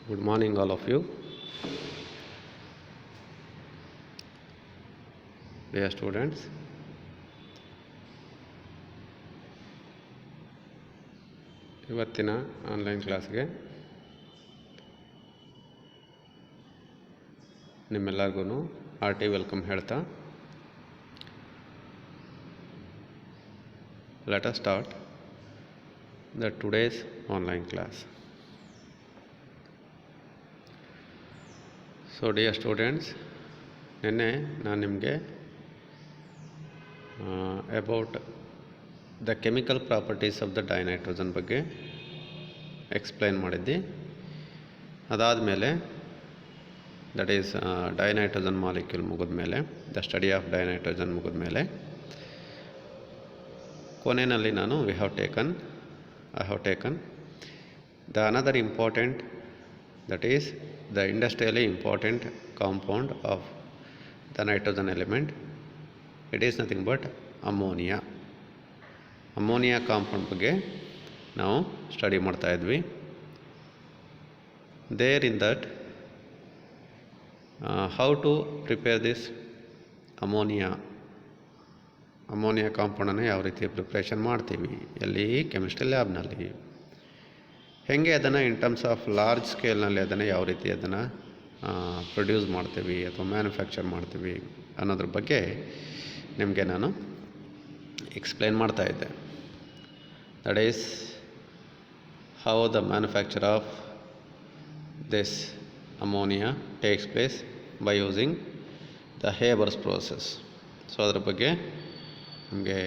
Good morning, all of you. Dear students, ಇವತ್ತಿನ online ಕ್ಲಾಸ್ಗೆ ನಿಮ್ಮೆಲ್ಲರಿಗೂ ಹಾರ್ಟಿ ವೆಲ್ಕಮ್ ಹೇಳ್ತಾ let us start the today's online class. So dear students, ನಿನ್ನೆ ನಾನು ನಿಮಗೆ about the chemical properties of the dinitrogen ಬಗ್ಗೆ explain ಮಾಡಿದ್ದೆ. ಅದಾದಮೇಲೆ ದಟ್ ಈಸ್ ಡೈನೈಟ್ರೋಜನ್ ಮಾಲಿಕ್ಯೂಲ್ ಮುಗಿದ್ಮೇಲೆ, ದ ಸ್ಟಡಿ ಆಫ್ ಡೈನೈಟ್ರೋಜನ್ ಮುಗಿದ್ಮೇಲೆ ಕೊನೆಯಲ್ಲಿ ನಾನು I have taken the another important, that is the industrially important compound of the nitrogen element. It is nothing but ammonia. Ammonia compound ಬಗ್ಗೆ ನಾವು study ಮಾಡ್ತಾ ಇದ್ವಿ. There in that how to prepare this ammonia ಕಾಂಪೌಂಡನ್ನು ಯಾವ ರೀತಿ preparation ಮಾಡ್ತೀವಿ, ಎಲ್ಲಿ chemistry ಲ್ಯಾಬ್ನಲ್ಲಿ, ಹೇಗೆ ಅದನ್ನು ಇನ್ ಟರ್ಮ್ಸ್ ಆಫ್ ಲಾರ್ಜ್ ಸ್ಕೇಲ್ನಲ್ಲಿ ಅದನ್ನು ಯಾವ ರೀತಿ ಅದನ್ನು ಪ್ರೊಡ್ಯೂಸ್ ಮಾಡ್ತೀವಿ ಅಥವಾ ಮ್ಯಾನುಫ್ಯಾಕ್ಚರ್ ಮಾಡ್ತೀವಿ ಅನ್ನೋದ್ರ ಬಗ್ಗೆ ನಿಮಗೆ ನಾನು ಎಕ್ಸ್ಪ್ಲೈನ್ ಮಾಡ್ತಾಯಿದ್ದೆ. That is how the manufacture of this ammonia takes place by using the Haber's process. So ಅದ್ರ ಬಗ್ಗೆ ನಿಮಗೆ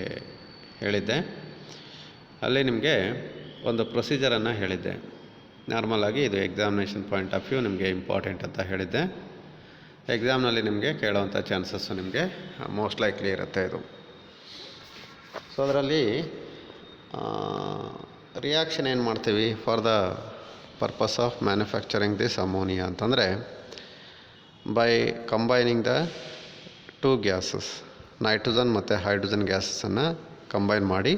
ಹೇಳಿದ್ದೆ. ಅಲ್ಲಿ ನಿಮಗೆ ಒಂದು ಪ್ರೊಸೀಜರನ್ನು ಹೇಳಿದ್ದೆ. ನಾರ್ಮಲಾಗಿ ಇದು ಎಕ್ಸಾಮಿನೇಷನ್ ಪಾಯಿಂಟ್ ಆಫ್ ವ್ಯೂ ನಿಮಗೆ ಇಂಪಾರ್ಟೆಂಟ್ ಅಂತ ಹೇಳಿದ್ದೆ. ಎಕ್ಸಾಮ್ನಲ್ಲಿ ನಿಮಗೆ ಕೇಳೋವಂಥ ಚಾನ್ಸಸ್ಸು ನಿಮಗೆ ಮೋಸ್ಟ್ ಲೈಕ್ಲಿ ಇರುತ್ತೆ ಇದು. ಸೊ ಅದರಲ್ಲಿ ರಿಯಾಕ್ಷನ್ ಏನು ಮಾಡ್ತೀವಿ for the purpose of manufacturing this ammonia ಅಂತಂದರೆ, by combining the two gases, nitrogen ಮತ್ತು ಹೈಡ್ರೋಜನ್ ಗ್ಯಾಸನ್ನು ಕಂಬೈನ್ ಮಾಡಿ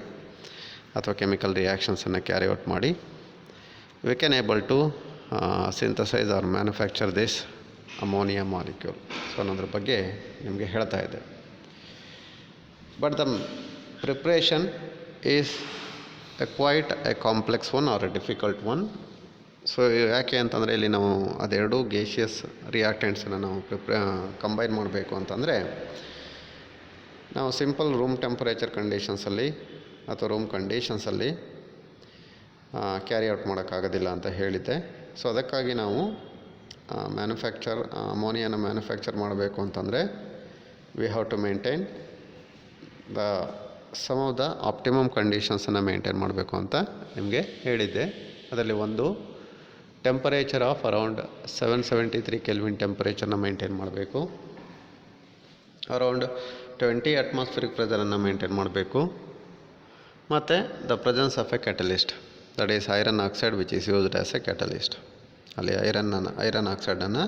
ಅಥವಾ ಕೆಮಿಕಲ್ ರಿಯಾಕ್ಷನ್ಸನ್ನು ಕ್ಯಾರಿ ಔಟ್ ಮಾಡಿ we can able to synthesise or manufacture this ammonia molecule. So ಅನ್ನೋದ್ರ ಬಗ್ಗೆ ನಿಮಗೆ ಹೇಳ್ತಾ ಇದೆ. But the preparation is quite a complex one or a difficult one. So ಯಾಕೆ ಅಂತಂದರೆ ಇಲ್ಲಿ ನಾವು ಅದೆರಡು ಗೇಷಿಯಸ್ ರಿಯಾಕ್ಟೆಂಟ್ಸನ್ನು ನಾವು ಕಂಬೈನ್ ಮಾಡಬೇಕು ಅಂತಂದರೆ, ನಾವು ಸಿಂಪಲ್ ರೂಮ್ ಟೆಂಪರೇಚರ್ ಕಂಡೀಷನ್ಸಲ್ಲಿ ಅಥವಾ ರೂಮ್ ಕಂಡೀಷನ್ಸಲ್ಲಿ ಕ್ಯಾರಿ ಔಟ್ ಮಾಡೋಕ್ಕಾಗೋದಿಲ್ಲ ಅಂತ ಹೇಳಿದ್ದೆ. ಸೊ ಅದಕ್ಕಾಗಿ ನಾವು ಅಮೋನಿಯಾನ ಮ್ಯಾನುಫ್ಯಾಕ್ಚರ್ ಮಾಡಬೇಕು ಅಂತಂದರೆ we have to maintain the some of the optimum ಕಂಡೀಷನ್ಸನ್ನು ಮೇಂಟೈನ್ ಮಾಡಬೇಕು ಅಂತ ನಿಮಗೆ ಹೇಳಿದ್ದೆ. ಅದರಲ್ಲಿ ಒಂದು ಟೆಂಪರೇಚರ್ ಆಫ್ ಅರೌಂಡ್ 773 ಕೆಲ್ವಿನ್ ಟೆಂಪರೇಚರ್ನ ಮೇಂಟೈನ್ ಮಾಡಬೇಕು, ಅರೌಂಡ್ 20 ಅಟ್ಮಾಸ್ಫಿರಿಕ್ ಪ್ರೆಷರನ್ನು ಮೇಂಟೈನ್ ಮಾಡಬೇಕು, ಮತ್ತು the presence of a catalyst, that is iron oxide which is used as a catalyst. ಅಲ್ಲಿ ಐರನ್ ಆಕ್ಸೈಡನ್ನು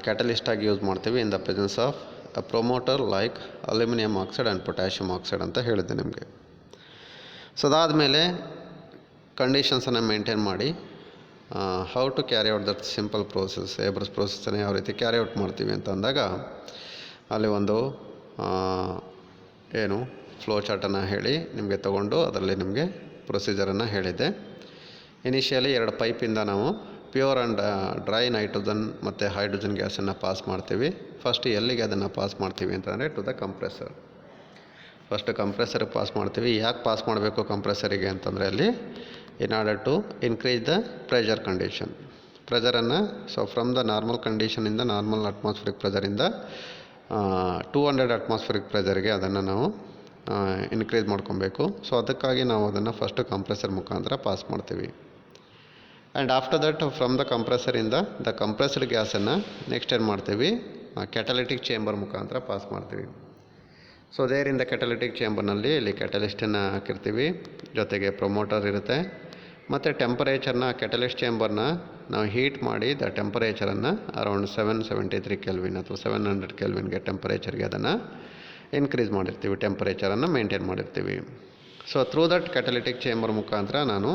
ಕ್ಯಾಟಲಿಸ್ಟಾಗಿ ಯೂಸ್ ಮಾಡ್ತೀವಿ in the presence of a promoter like aluminium oxide and potassium oxide ಅಂತ ಹೇಳಿದ್ದೆ ನಿಮಗೆ. ಸೊ ಅದಾದಮೇಲೆ ಕಂಡೀಷನ್ಸನ್ನು ಮೇಂಟೈನ್ ಮಾಡಿ how to carry out that simple process, Haber's ಪ್ರೋಸೆಸ್ಸನ್ನು ಯಾವ ರೀತಿ ಕ್ಯಾರಿ ಔಟ್ ಮಾಡ್ತೀವಿ ಅಂತ ಅಂದಾಗ ಅಲ್ಲಿ ಒಂದು ಫ್ಲೋ ಚಾರ್ಟನ್ನು ಹೇಳಿ ನಿಮಗೆ ತೊಗೊಂಡು ಅದರಲ್ಲಿ ನಿಮಗೆ ಪ್ರೊಸೀಜರನ್ನು ಹೇಳಿದ್ದೆ. ಇನಿಷಿಯಲಿ 2 ಪೈಪಿಂದ ನಾವು ಪ್ಯೂರ್ ಆ್ಯಂಡ್ ಡ್ರೈ ನೈಟ್ರೋಜನ್ ಮತ್ತು ಹೈಡ್ರೋಜನ್ ಗ್ಯಾಸನ್ನು ಪಾಸ್ ಮಾಡ್ತೀವಿ. ಫಸ್ಟ್ ಎಲ್ಲಿಗೆ ಅದನ್ನು ಪಾಸ್ ಮಾಡ್ತೀವಿ ಅಂತಂದರೆ ಟು ದ ಕಂಪ್ರೆಸರ್. ಫಸ್ಟ್ ಕಂಪ್ರೆಸರ್ಗೆ ಪಾಸ್ ಮಾಡ್ತೀವಿ. ಯಾಕೆ ಪಾಸ್ ಮಾಡಬೇಕು ಕಂಪ್ರೆಸರಿಗೆ ಅಂತಂದರೆ ಅಲ್ಲಿ in order to increase the ಪ್ರೆಷರನ್ನು ಸೊ ಫ್ರಮ್ ದ ನಾರ್ಮಲ್ ಕಂಡೀಷನಿಂದ ನಾರ್ಮಲ್ ಅಟ್ಮಾಸ್ಫಿರಿಕ್ ಪ್ರೆಷರಿಂದ 200 ಅಟ್ಮಾಸ್ಫಿರಿಕ್ ಪ್ರೆಷರ್ಗೆ ಅದನ್ನು ನಾವು ಇನ್ಕ್ರೀಸ್ ಮಾಡ್ಕೊಬೇಕು. ಸೊ ಅದಕ್ಕಾಗಿ ನಾವು ಅದನ್ನು ಫಸ್ಟು ಕಂಪ್ರೆಸರ್ ಮುಖಾಂತರ ಪಾಸ್ ಮಾಡ್ತೀವಿ. And after that from the ಕಂಪ್ರೆಸರಿಂದ ದ ಕಂಪ್ರೆಸ್ಡ್ ಗ್ಯಾಸನ್ನು ನೆಕ್ಸ್ಟ್ ಏನು ಮಾಡ್ತೀವಿ, ಕ್ಯಾಟಲಿಟಿಕ್ ಚೇಂಬರ್ ಮುಖಾಂತರ ಪಾಸ್ ಮಾಡ್ತೀವಿ. ಸೊ ದೇರಿಂದ ಕ್ಯಾಟಲಿಟಿಕ್ ಚೇಂಬರ್ನಲ್ಲಿ ಇಲ್ಲಿ ಕ್ಯಾಟಲಿಸ್ಟನ್ನು ಹಾಕಿರ್ತೀವಿ, ಜೊತೆಗೆ ಪ್ರೊಮೋಟರ್ ಇರುತ್ತೆ, ಮತ್ತು ಟೆಂಪರೇಚರ್ನ ಕ್ಯಾಟಲಿಸ್ಟ್ ಚೇಂಬರ್ನ ನಾವು ಹೀಟ್ ಮಾಡಿ ದ ಟೆಂಪರೇಚರನ್ನು ಅರೌಂಡ್ 773 ಕೆಲ್ವಿನ್ ಅಥವಾ 700 ಕೆಲ್ವಿನ್ಗೆ ಟೆಂಪರೇಚರ್ಗೆ ಅದನ್ನು ಇನ್ಕ್ರೀಸ್ ಮಾಡಿರ್ತೀವಿ, ಟೆಂಪರೇಚರನ್ನು ಮೇಂಟೈನ್ ಮಾಡಿರ್ತೀವಿ. So through that catalytic chamber ಮುಖಾಂತರ ನಾನು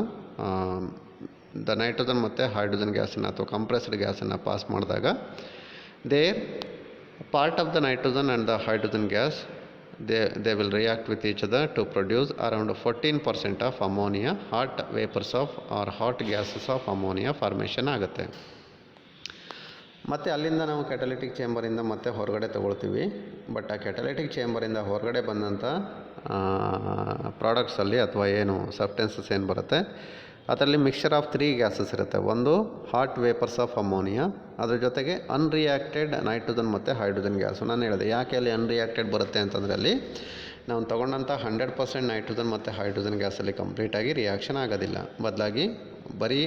ದ ನೈಟ್ರೋಜನ್ ಮತ್ತು ಹೈಡ್ರೋಜನ್ ಗ್ಯಾಸನ್ನು ಅಥವಾ ಕಂಪ್ರೆಸ್ಡ್ ಗ್ಯಾಸನ್ನು ಪಾಸ್ ಮಾಡಿದಾಗ their part of the nitrogen and the hydrogen gas they will react with each other to produce around 14% of ammonia, hot vapors of or hot gases of ammonia formation ಆಗುತ್ತೆ. ಮತ್ತು ಅಲ್ಲಿಂದ ನಾವು catalytic ಚೇಂಬರಿಂದ ಮತ್ತೆ ಹೊರಗಡೆ ತೊಗೊಳ್ತೀವಿ. But ಆ catalytic ಚೇಂಬರಿಂದ ಹೊರಗಡೆ ಬಂದಂಥ ಪ್ರಾಡಕ್ಟ್ಸಲ್ಲಿ ಅಥವಾ ಏನು ಸಬ್ಸ್ಟೆನ್ಸಸ್ ಏನು ಬರುತ್ತೆ ಅದರಲ್ಲಿ ಮಿಕ್ಸ್ಚರ್ ಆಫ್ 3 ಗ್ಯಾಸಸ್ ಇರುತ್ತೆ. ಒಂದು ಹಾಟ್ ವೇಪರ್ಸ್ ಆಫ್ ಅಮೋನಿಯಾ, ಅದ್ರ ಜೊತೆಗೆ ಅನ್ರಿಯಾಕ್ಟೆಡ್ ನೈಟ್ರೋಜನ್ ಮತ್ತು ಹೈಡ್ರೋಜನ್ ಗ್ಯಾಸು. ನಾನು ಹೇಳಿದೆ ಯಾಕೆ ಅಲ್ಲಿ ಅನ್ರಿಯಾಕ್ಟೆಡ್ ಬರುತ್ತೆ ಅಂತಂದರೆ ಅಲ್ಲಿ ನಾವು ತೊಗೊಂಡಂಥ 100% ನೈಟ್ರೋಜನ್ ಮತ್ತು ಹೈಡ್ರೋಜನ್ ಗ್ಯಾಸಲ್ಲಿ ಕಂಪ್ಲೀಟಾಗಿ ರಿಯಾಕ್ಷನ್ ಆಗೋದಿಲ್ಲ. ಬದಲಾಗಿ ಬರೀ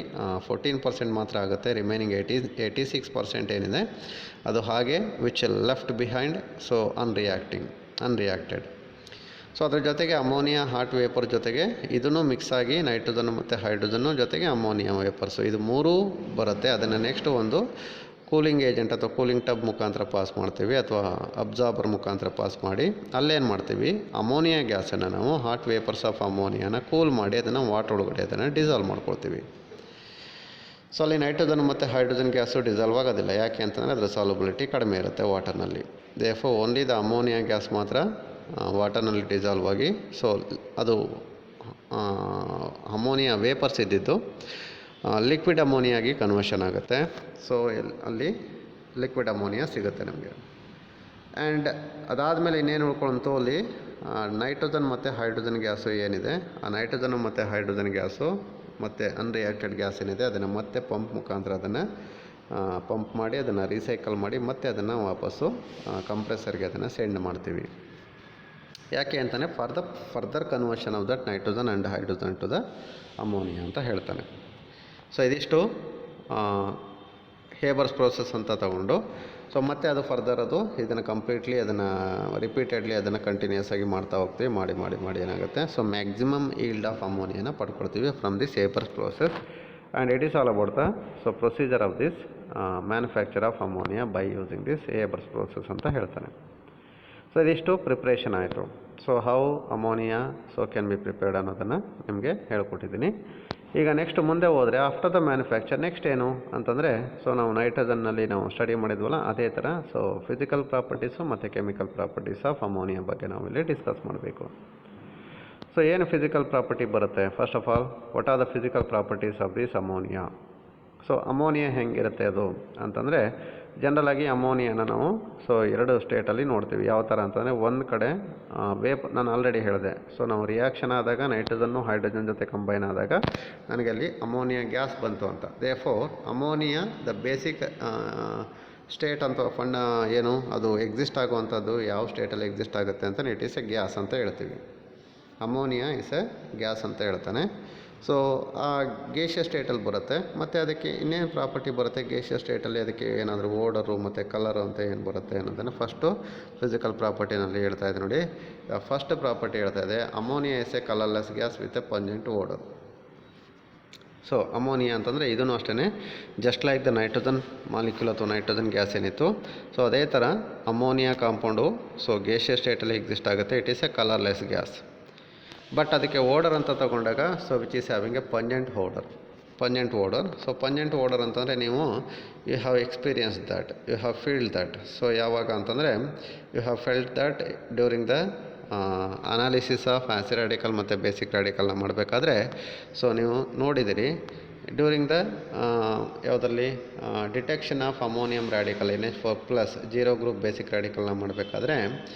14% ಮಾತ್ರ ಆಗುತ್ತೆ. ರಿಮೈನಿಂಗ್ 86% ಏನಿದೆ ಅದು ಹಾಗೆ which left behind, so ಅನ್ರಿಯಾಕ್ಟೆಡ್. So ಅದ್ರ ಜೊತೆಗೆ ಅಮೋನಿಯಾ ಹಾಟ್ ವೇಪರ್ ಜೊತೆಗೆ ಇದನ್ನು ಮಿಕ್ಸ್ ಆಗಿ ನೈಟ್ರೋಜನ್ ಮತ್ತು ಹೈಡ್ರೋಜನ್ನು ಜೊತೆಗೆ ಅಮೋನಿಯಾ ವೇಪರ್ಸು ಇದು ಮೂರೂ ಬರುತ್ತೆ. ಅದನ್ನು ನೆಕ್ಸ್ಟ್ ಒಂದು ಕೂಲಿಂಗ್ ಏಜೆಂಟ್ ಅಥವಾ ಕೂಲಿಂಗ್ ಟಬ್ ಮುಖಾಂತರ ಪಾಸ್ ಮಾಡ್ತೀವಿ ಅಥವಾ ಅಬ್ಸಾರ್ಬರ್ ಮುಖಾಂತರ ಪಾಸ್ ಮಾಡಿ ಅಲ್ಲೇನು ಮಾಡ್ತೀವಿ, ಅಮೋನಿಯಾ ಗ್ಯಾಸನ್ನು ನಾವು ಹಾಟ್ ವೇಪರ್ಸ್ ಆಫ್ ಅಮೋನಿಯಾನ ಕೂಲ್ ಮಾಡಿ ಅದನ್ನು ವಾಟರ್ ಒಳಗಡೆ ಅದನ್ನು ಡಿಸಾಲ್ವ್ ಮಾಡ್ಕೊಳ್ತೀವಿ. ಸೊ ಅಲ್ಲಿ ನೈಟ್ರೋಜನ್ ಮತ್ತು ಹೈಡ್ರೋಜನ್ ಗ್ಯಾಸು ಡಿಸಾಲ್ವ್ ಆಗೋದಿಲ್ಲ. ಯಾಕೆ ಅಂತಂದರೆ ಅದರ ಸಾಲ್ಯುಬಿಲಿಟಿ ಕಡಿಮೆ ಇರುತ್ತೆ ವಾಟರ್ನಲ್ಲಿ. Therefore only the ammonia gas ಮಾತ್ರ ವಾಟರ್ನಲ್ಲಿ ಡಿಸಾಲ್ವ್ ಆಗಿ, ಸೊ ಅದು ಅಮೋನಿಯಾ ವೇಪರ್ಸ್ ಇದ್ದಿದ್ದು ಲಿಕ್ವಿಡ್ ಅಮೋನಿಯಾಗಿ ಕನ್ವರ್ಷನ್ ಆಗುತ್ತೆ. ಸೊ ಅಲ್ಲಿ ಲಿಕ್ವಿಡ್ ಅಮೋನಿಯಾ ಸಿಗುತ್ತೆ ನಮಗೆ. ಆ್ಯಂಡ್ ಅದಾದಮೇಲೆ ಇನ್ನೇನು ಉಳ್ಕೊಳ್ತು ಅಲ್ಲಿ ನೈಟ್ರೋಜನ್ ಮತ್ತು ಹೈಡ್ರೋಜನ್ ಗ್ಯಾಸು ಏನಿದೆ, ಆ ನೈಟ್ರೋಜನ್ ಮತ್ತು ಹೈಡ್ರೋಜನ್ ಗ್ಯಾಸು ಮತ್ತು ಅನ್ರಿಯಾಕ್ಟೆಡ್ ಗ್ಯಾಸ್ ಏನಿದೆ ಅದನ್ನು ಮತ್ತೆ ಪಂಪ್ ಮುಖಾಂತರ ಅದನ್ನು ಪಂಪ್ ಮಾಡಿ ಅದನ್ನು ರೀಸೈಕಲ್ ಮಾಡಿ ಮತ್ತೆ ಅದನ್ನು ವಾಪಸ್ಸು ಕಂಪ್ರೆಸರ್ಗೆ ಅದನ್ನು ಸೆಂಡ್ ಮಾಡ್ತೀವಿ. ಯಾಕೆ ಅಂತಲೇ further conversion of that nitrogen and hydrogen to the ammonia ಅಂತ ಹೇಳ್ತಾನೆ. ಸೊ ಇದಿಷ್ಟು ಹೇಬರ್ಸ್ ಪ್ರೋಸೆಸ್ ಅಂತ ತಗೊಂಡು, ಸೊ ಮತ್ತೆ ಅದು ಫರ್ದರ್ ಅದು ಇದನ್ನು ಕಂಪ್ಲೀಟ್ಲಿ ಅದನ್ನು ರಿಪೀಟೆಡ್ಲಿ ಅದನ್ನು ಕಂಟಿನ್ಯೂಸ್ ಆಗಿ ಮಾಡ್ತಾ ಹೋಗ್ತೀವಿ. ಮಾಡಿ ಏನಾಗುತ್ತೆ, ಸೊ ಮ್ಯಾಕ್ಸಿಮಮ್ ಈಲ್ಡ್ ಆಫ್ ಅಮೋನಿಯಾನ ಪಡ್ಕೊಳ್ತೀವಿ from this Haber's process. And it is all about the so procedure of this manufacture of ammonia by using this Haber's process ಅಂತ ಹೇಳ್ತಾನೆ. ಸೊ ಇದಿಷ್ಟು ಪ್ರಿಪ್ರೇಷನ್ ಆಯಿತು. So how ammonia so can be prepared ಅನ್ನೋದನ್ನು ನಿಮಗೆ ಹೇಳ್ಕೊಟ್ಟಿದ್ದೀನಿ. ಈಗ next ಮುಂದೆ ಹೋದರೆ after the manufacture next ಏನು ಅಂತಂದರೆ, ಸೊ ನಾವು ನೈಟ್ರೋಜನ್ನಲ್ಲಿ ನಾವು ಸ್ಟಡಿ ಮಾಡಿದ್ವಲ್ಲ ಅದೇ ಥರ ಸೊ ಫಿಸಿಕಲ್ ಪ್ರಾಪರ್ಟೀಸು ಮತ್ತು ಕೆಮಿಕಲ್ ಪ್ರಾಪರ್ಟೀಸ್ ಆಫ್ ಅಮೋನಿಯಾ ಬಗ್ಗೆ ನಾವು ಇಲ್ಲಿ ಡಿಸ್ಕಸ್ ಮಾಡಬೇಕು. ಸೊ ಏನು ಫಿಸಿಕಲ್ ಪ್ರಾಪರ್ಟಿ ಬರುತ್ತೆ, first of all what are the physical properties of this ammonia. So ammonia ಹೆಂಗಿರುತ್ತೆ ಅದು ಅಂತಂದರೆ, ಜನರಲಾಗಿ ಅಮೋನಿಯಾನ ನಾವು ಸೊ 2 ಸ್ಟೇಟಲ್ಲಿ ನೋಡ್ತೀವಿ. ಯಾವ ಥರ ಅಂತಂದರೆ, ಒಂದು ಕಡೆ ನಾನು ಆಲ್ರೆಡಿ ಹೇಳಿದೆ, ಸೊ ನಾವು ರಿಯಾಕ್ಷನ್ ಆದಾಗ ನೈಟ್ರೋಜನ್ನು ಹೈಡ್ರೋಜನ್ ಜೊತೆ ಕಂಬೈನ್ ಆದಾಗ ನನಗೆ ಅಲ್ಲಿ ಅಮೋನಿಯಾ ಗ್ಯಾಸ್ ಬಂತು ಅಂತ. Therefore ammonia the basic state ಅಂತ ಏನು ಅದು ಎಕ್ಸಿಸ್ಟ್ ಆಗುವಂಥದ್ದು ಯಾವ ಸ್ಟೇಟಲ್ಲಿ ಎಕ್ಸಿಸ್ಟ್ ಆಗುತ್ತೆ ಅಂತ ಇಟ್ ಈಸ್ ಎ ಗ್ಯಾಸ್ ಅಂತ ಹೇಳ್ತೀವಿ. ಅಮೋನಿಯಾ ಇಸ್ ಎ ಗ್ಯಾಸ್ ಅಂತ ಹೇಳ್ತಾನೆ. ಸೊ ಆ ಗೇಷಿಯಸ್ ಸ್ಟೇಟಲ್ಲಿ ಬರುತ್ತೆ. ಮತ್ತು ಅದಕ್ಕೆ ಇನ್ನೇನು ಪ್ರಾಪರ್ಟಿ ಬರುತ್ತೆ ಗೇಷಿಯಸ್ ಸ್ಟೇಟಲ್ಲಿ, ಅದಕ್ಕೆ ಏನಾದರೂ ಓಡರು ಮತ್ತು ಕಲರು ಅಂತ ಏನು ಬರುತ್ತೆ ಅನ್ನೋದನ್ನು ಫಸ್ಟು ಫಿಸಿಕಲ್ ಪ್ರಾಪರ್ಟಿನಲ್ಲಿ ಹೇಳ್ತಾ ಇದೆ ನೋಡಿ. ಫಸ್ಟ್ ಪ್ರಾಪರ್ಟಿ ಹೇಳ್ತಾ ಇದೆ, ammonia is a colourless gas with a pungent odour. So ammonia ಅಂತಂದರೆ ಇದೂ ಅಷ್ಟೇ, just like the nitrogen molecule ಅಥವಾ ನೈಟ್ರೋಜನ್ ಗ್ಯಾಸ್ ಏನಿತ್ತು, ಸೊ ಅದೇ ಥರ ಅಮೋನಿಯಾ ಕಾಂಪೌಂಡು ಸೊ ಗೇಷಿಯಸ್ ಸ್ಟೇಟಲ್ಲಿ ಎಕ್ಸಿಸ್ಟ್ ಆಗುತ್ತೆ. It is a colourless gas. But ಅದಕ್ಕೆ ಓಡರ್ ಅಂತ ತಗೊಂಡಾಗ so which is having a pungent odour. So pungent odour ಅಂತಂದರೆ ನೀವು you have experience that, you have feeled that. So ಯಾವಾಗ ಅಂತಂದರೆ you have felt that during the analysis of acid radical ಮತ್ತು basic ರಾಡಿಕಲ್ನ ಮಾಡಬೇಕಾದ್ರೆ so ನೀವು ನೋಡಿದಿರಿ during the ಯಾವುದರಲ್ಲಿ detection of ammonium radical NH4+ 0 group basic ರಾಡಿಕಲ್ನ ಮಾಡಬೇಕಾದ್ರೆ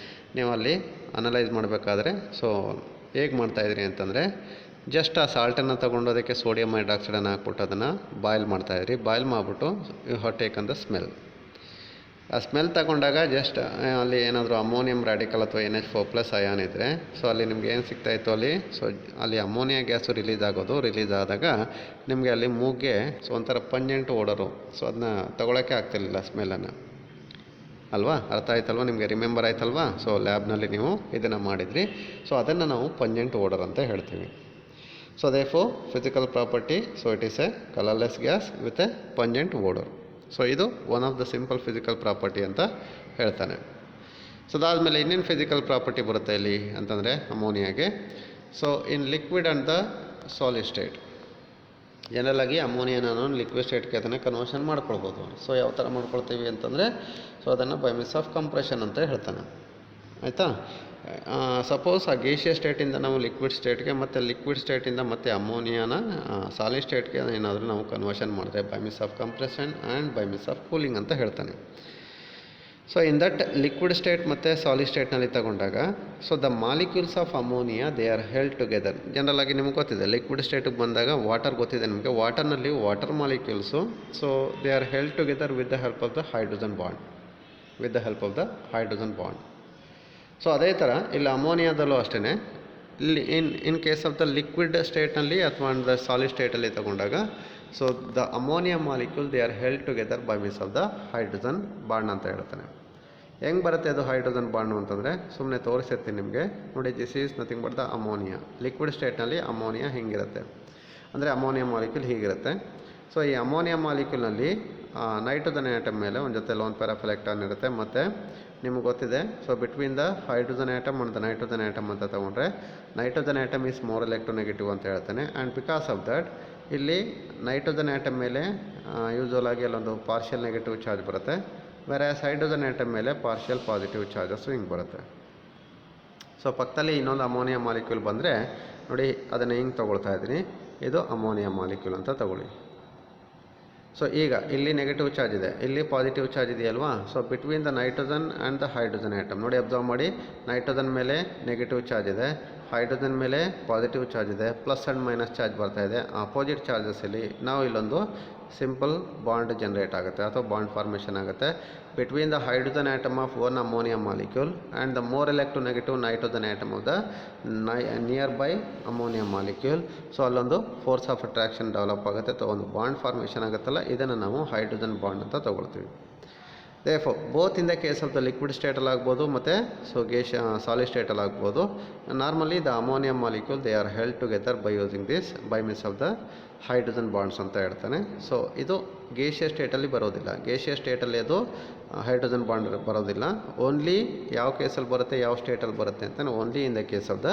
ನೀವು ಅಲ್ಲಿ ಅನಲೈಸ್ ಮಾಡಬೇಕಾದ್ರೆ ಸೊ ಹೇಗೆ ಮಾಡ್ತಾಯಿದ್ರಿ ಅಂತಂದರೆ, ಜಸ್ಟ್ ಆ ಸಾಲ್ಟನ್ನು ತೊಗೊಂಡು ಅದಕ್ಕೆ ಸೋಡಿಯಂ ಹೈಡ್ರಾಕ್ಸೈಡನ್ನು ಹಾಕ್ಬಿಟ್ಟು ಅದನ್ನು ಬಾಯ್ಲ್ ಮಾಡ್ತಾಯಿದ್ರಿ. ಬಾಯ್ಲ್ ಮಾಡಿಬಿಟ್ಟು you have taken the smell. ಆ ಸ್ಮೆಲ್ ತಗೊಂಡಾಗ ಜಸ್ಟ್ ಅಲ್ಲಿ ಏನಾದರೂ ಅಮೋನಿಯಂ ರಾಡಿಕಲ್ ಅಥವಾ NH4+ ಅಯಾನ್ ಇದ್ದರೆ ಸೊ ಅಲ್ಲಿ ನಿಮ್ಗೆ ಏನು ಸಿಗ್ತಾಯಿತ್ತು ಅಲ್ಲಿ, ಸೊ ಅಲ್ಲಿ ಅಮೋನಿಯಾ ಗ್ಯಾಸು ರಿಲೀಸ್ ಆದಾಗ ನಿಮಗೆ ಅಲ್ಲಿ ಮೂಗಿಗೆ ಸೊ ಒಂಥರ ಪಂಜೆಂಟ್ ಓಡರು, ಸೊ ಅದನ್ನ ತೊಗೊಳಕ್ಕೆ ಆಗ್ತಿರ್ಲಿಲ್ಲ ಸ್ಮೆಲ್ಲನ್ನು ಅಲ್ವಾ. ಅರ್ಥ ಆಯ್ತಲ್ವ ನಿಮಗೆ, ರಿಮೆಂಬರ್ ಆಯ್ತಲ್ವಾ. ಸೊ ಲ್ಯಾಬ್ನಲ್ಲಿ ನೀವು ಇದನ್ನು ಮಾಡಿದ್ರಿ. ಸೊ ಅದನ್ನು ನಾವು ಪಂಜೆಂಟ್ ಓಡರ್ ಅಂತ ಹೇಳ್ತೀವಿ. So therefore physical property, so it is a colourless gas with a pungent odour. So ಇದು one of the simple physical property ಅಂತ ಹೇಳ್ತಾನೆ. ಸೊ ಅದಾದಮೇಲೆ ಇನ್ನೇನು ಫಿಸಿಕಲ್ ಪ್ರಾಪರ್ಟಿ ಬರುತ್ತೆ ಇಲ್ಲಿ ಅಂತಂದರೆ ಅಮೋನಿಯಾಗೆ, so in liquid and the solid state. General ಆಗಿ ಅಮೋನಿಯಾನ ನಾವು ಲಿಕ್ವಿಡ್ ಸ್ಟೇಟ್ಗೆ ಅದನ್ನು ಕನ್ವರ್ಷನ್ ಮಾಡ್ಕೊಳ್ಬೋದು. ಸೊ ಯಾವ ಥರ ಮಾಡ್ಕೊಳ್ತೀವಿ ಅಂತಂದರೆ, ಸೊ ಅದನ್ನು ಬೈ ಮೀನ್ಸ್ ಆಫ್ ಕಂಪ್ರೆಷನ್ ಅಂತ ಹೇಳ್ತಾನೆ. ಆಯಿತಾ. ಸಪೋಸ್ ಆ ಗೇಷಿಯಸ್ ಸ್ಟೇಟಿಂದ ನಾವು ಲಿಕ್ವಿಡ್ ಸ್ಟೇಟ್ಗೆ ಮತ್ತು ಲಿಕ್ವಿಡ್ ಸ್ಟೇಟಿಂದ ಮತ್ತು ಅಮೋನಿಯಾನ ಸಾಲಿಡ್ ಸ್ಟೇಟ್ಗೆ ಏನಾದರೂ ನಾವು ಕನ್ವರ್ಷನ್ ಮಾಡಿದ್ರೆ by means of compression and by means of cooling ಅಂತ ಹೇಳ್ತಾನೆ. So in that liquid state ಮತ್ತು ಸಾಲಿಡ್ ಸ್ಟೇಟ್ನಲ್ಲಿ ತಗೊಂಡಾಗ, so the molecules of ammonia they are held together. General ಆಗಿ ನಿಮ್ಗೆ ಗೊತ್ತಿದೆ, ಲಿಕ್ವಿಡ್ ಸ್ಟೇಟಿಗೆ ಬಂದಾಗ ವಾಟರ್ ಗೊತ್ತಿದೆ ನಿಮಗೆ, ವಾಟರ್ನಲ್ಲಿ water molecules so they are held together with the help of the hydrogen bond. So ಅದೇ ಥರ ಇಲ್ಲಿ ಅಮೋನಿಯಾದಲ್ಲೂ ಅಷ್ಟೇ, ಇಲ್ಲಿ in case of the liquid ಸ್ಟೇಟ್ನಲ್ಲಿ ಅಥವಾ ದ ಸಾಲಿಡ್ ಸ್ಟೇಟಲ್ಲಿ ತಗೊಂಡಾಗ, so the ammonia molecule they are held together by means of the hydrogen bond ಅಂತ ಹೇಳ್ತಾನೆ. ಹೆಂಗೆ ಬರುತ್ತೆ ಅದು ಹೈಡ್ರೋಜನ್ ಬಾಂಡು ಅಂತಂದರೆ, ಸುಮ್ಮನೆ ತೋರಿಸಿರ್ತೀನಿ ನಿಮಗೆ ನೋಡಿ. This is nothing but the ammonia. Liquid ಸ್ಟೇಟ್ನಲ್ಲಿ ಅಮೋನಿಯಾ ಹಿಂಗಿರುತ್ತೆ, ಅಂದರೆ ಅಮೋನಿಯಾ ಮಾಲಿಕ್ಯೂಲ್ ಹೀಗಿರುತ್ತೆ. ಸೊ ಈ ಅಮೋನಿಯಾ ಮಾಲಿಕ್ಯೂಲ್ನಲ್ಲಿ ನೈಟ್ರೋಜನ್ ಆಟಮ್ ಮೇಲೆ ಒಂದು ಜೊತೆ ಲೋನ್ ಪೇರ್ ಆಫ್ ಎಲೆಕ್ಟ್ರಾನ್ ಇರುತ್ತೆ. ಮತ್ತು ನಿಮಗೆ ಗೊತ್ತಿದೆ, so between the hydrogen atom ಮತ್ತು ನೈಟ್ರೋಜನ್ ಆಟಮ್ ಅಂತ ತೊಗೊಂಡ್ರೆ, nitrogen atom is more electronegative ಅಂತ ಹೇಳ್ತಾನೆ. ಆ್ಯಂಡ್ ಬಿಕಾಸ್ ಆಫ್ ದಟ್ ಇಲ್ಲಿ ನೈಟ್ರೋಜನ್ ಆಟಮ್ ಮೇಲೆ ಯೂಸ್ವಲ್ ಆಗಿ ಅಲ್ಲೊಂದು ಪಾರ್ಷಿಯಲ್ ನೆಗೆಟಿವ್ ಚಾರ್ಜ್ ಬರುತ್ತೆ, ಬೇರೆ ಹೈಡ್ರೋಜನ್ ಆಟಮ್ ಮೇಲೆ ಪಾರ್ಷಿಯಲ್ ಪಾಸಿಟಿವ್ ಚಾರ್ಜಸ್ಸು ಹಿಂಗೆ ಬರುತ್ತೆ. ಸೊ ಪಕ್ಕದಲ್ಲಿ ಇನ್ನೊಂದು ಅಮೋನಿಯಾ ಮಾಲಿಕ್ಯೂಲ್ ಬಂದರೆ ನೋಡಿ, ಅದನ್ನು ಹಿಂಗೆ ತೊಗೊಳ್ತಾ ಇದ್ದೀನಿ, ಇದು ಅಮೋನಿಯಾ ಮಾಲಿಕ್ಯೂಲ್ ಅಂತ ತಗೊಳ್ಳಿ. ಸೊ ಈಗ ಇಲ್ಲಿ ನೆಗೆಟಿವ್ ಚಾರ್ಜ್ ಇದೆ, ಇಲ್ಲಿ ಪಾಸಿಟಿವ್ ಚಾರ್ಜ್ ಇದೆಯಲ್ವಾ. So between the nitrogen and the hydrogen atom ನೋಡಿ, ಅಬ್ಸರ್ವ್ ಮಾಡಿ, ನೈಟ್ರೋಜನ್ ಮೇಲೆ ನೆಗೆಟಿವ್ ಚಾರ್ಜ್ ಇದೆ, ಹೈಡ್ರೋಜನ್ ಮೇಲೆ ಪಾಸಿಟಿವ್ ಚಾರ್ಜ್ ಇದೆ, ಪ್ಲಸ್ ಆ್ಯಂಡ್ ಮೈನಸ್ ಚಾರ್ಜ್ ಬರ್ತಾ ಇದೆ. ಅಪೋಸಿಟ್ ಚಾರ್ಜಸ್ಸಲ್ಲಿ ನಾವು ಇಲ್ಲೊಂದು ಸಿಂಪಲ್ ಬಾಂಡ್ ಜನರೇಟ್ ಆಗುತ್ತೆ ಅಥವಾ ಬಾಂಡ್ ಫಾರ್ಮೇಷನ್ ಆಗುತ್ತೆ between the hydrogen atom of one ammonia molecule and the more electronegative nitrogen atom of the near by ammonia molecule. So ಅಲ್ಲೊಂದು force of attraction develop ಆಗುತ್ತೆ, ಒಂದು bond formation ಆಗುತ್ತಲ್ಲ, ಇದನ್ನು ನಾವು hydrogen bond ಅಂತ ತಗೊಳ್ತೀವಿ. Therefore, both in the case of the liquid state agbodu matte so solid state agbodu, normally the ammonium molecule they are held together by using this by means of the hydrogen bonds anta ಹೇಳ್ತಾನೆ. So ಇದು gaseous state ಅಲ್ಲಿ ಬರೋದಿಲ್ಲ, gaseous state ಅಲ್ಲಿ ಅದು hydrogen bond ಬರೋದಿಲ್ಲ. Only ಯಾವ ಕೇಸಲ್ಲಿ ಬರುತ್ತೆ, ಯಾವ ಸ್ಟೇಟಲ್ಲಿ ಬರುತ್ತೆ ಅಂತ, only in the case of the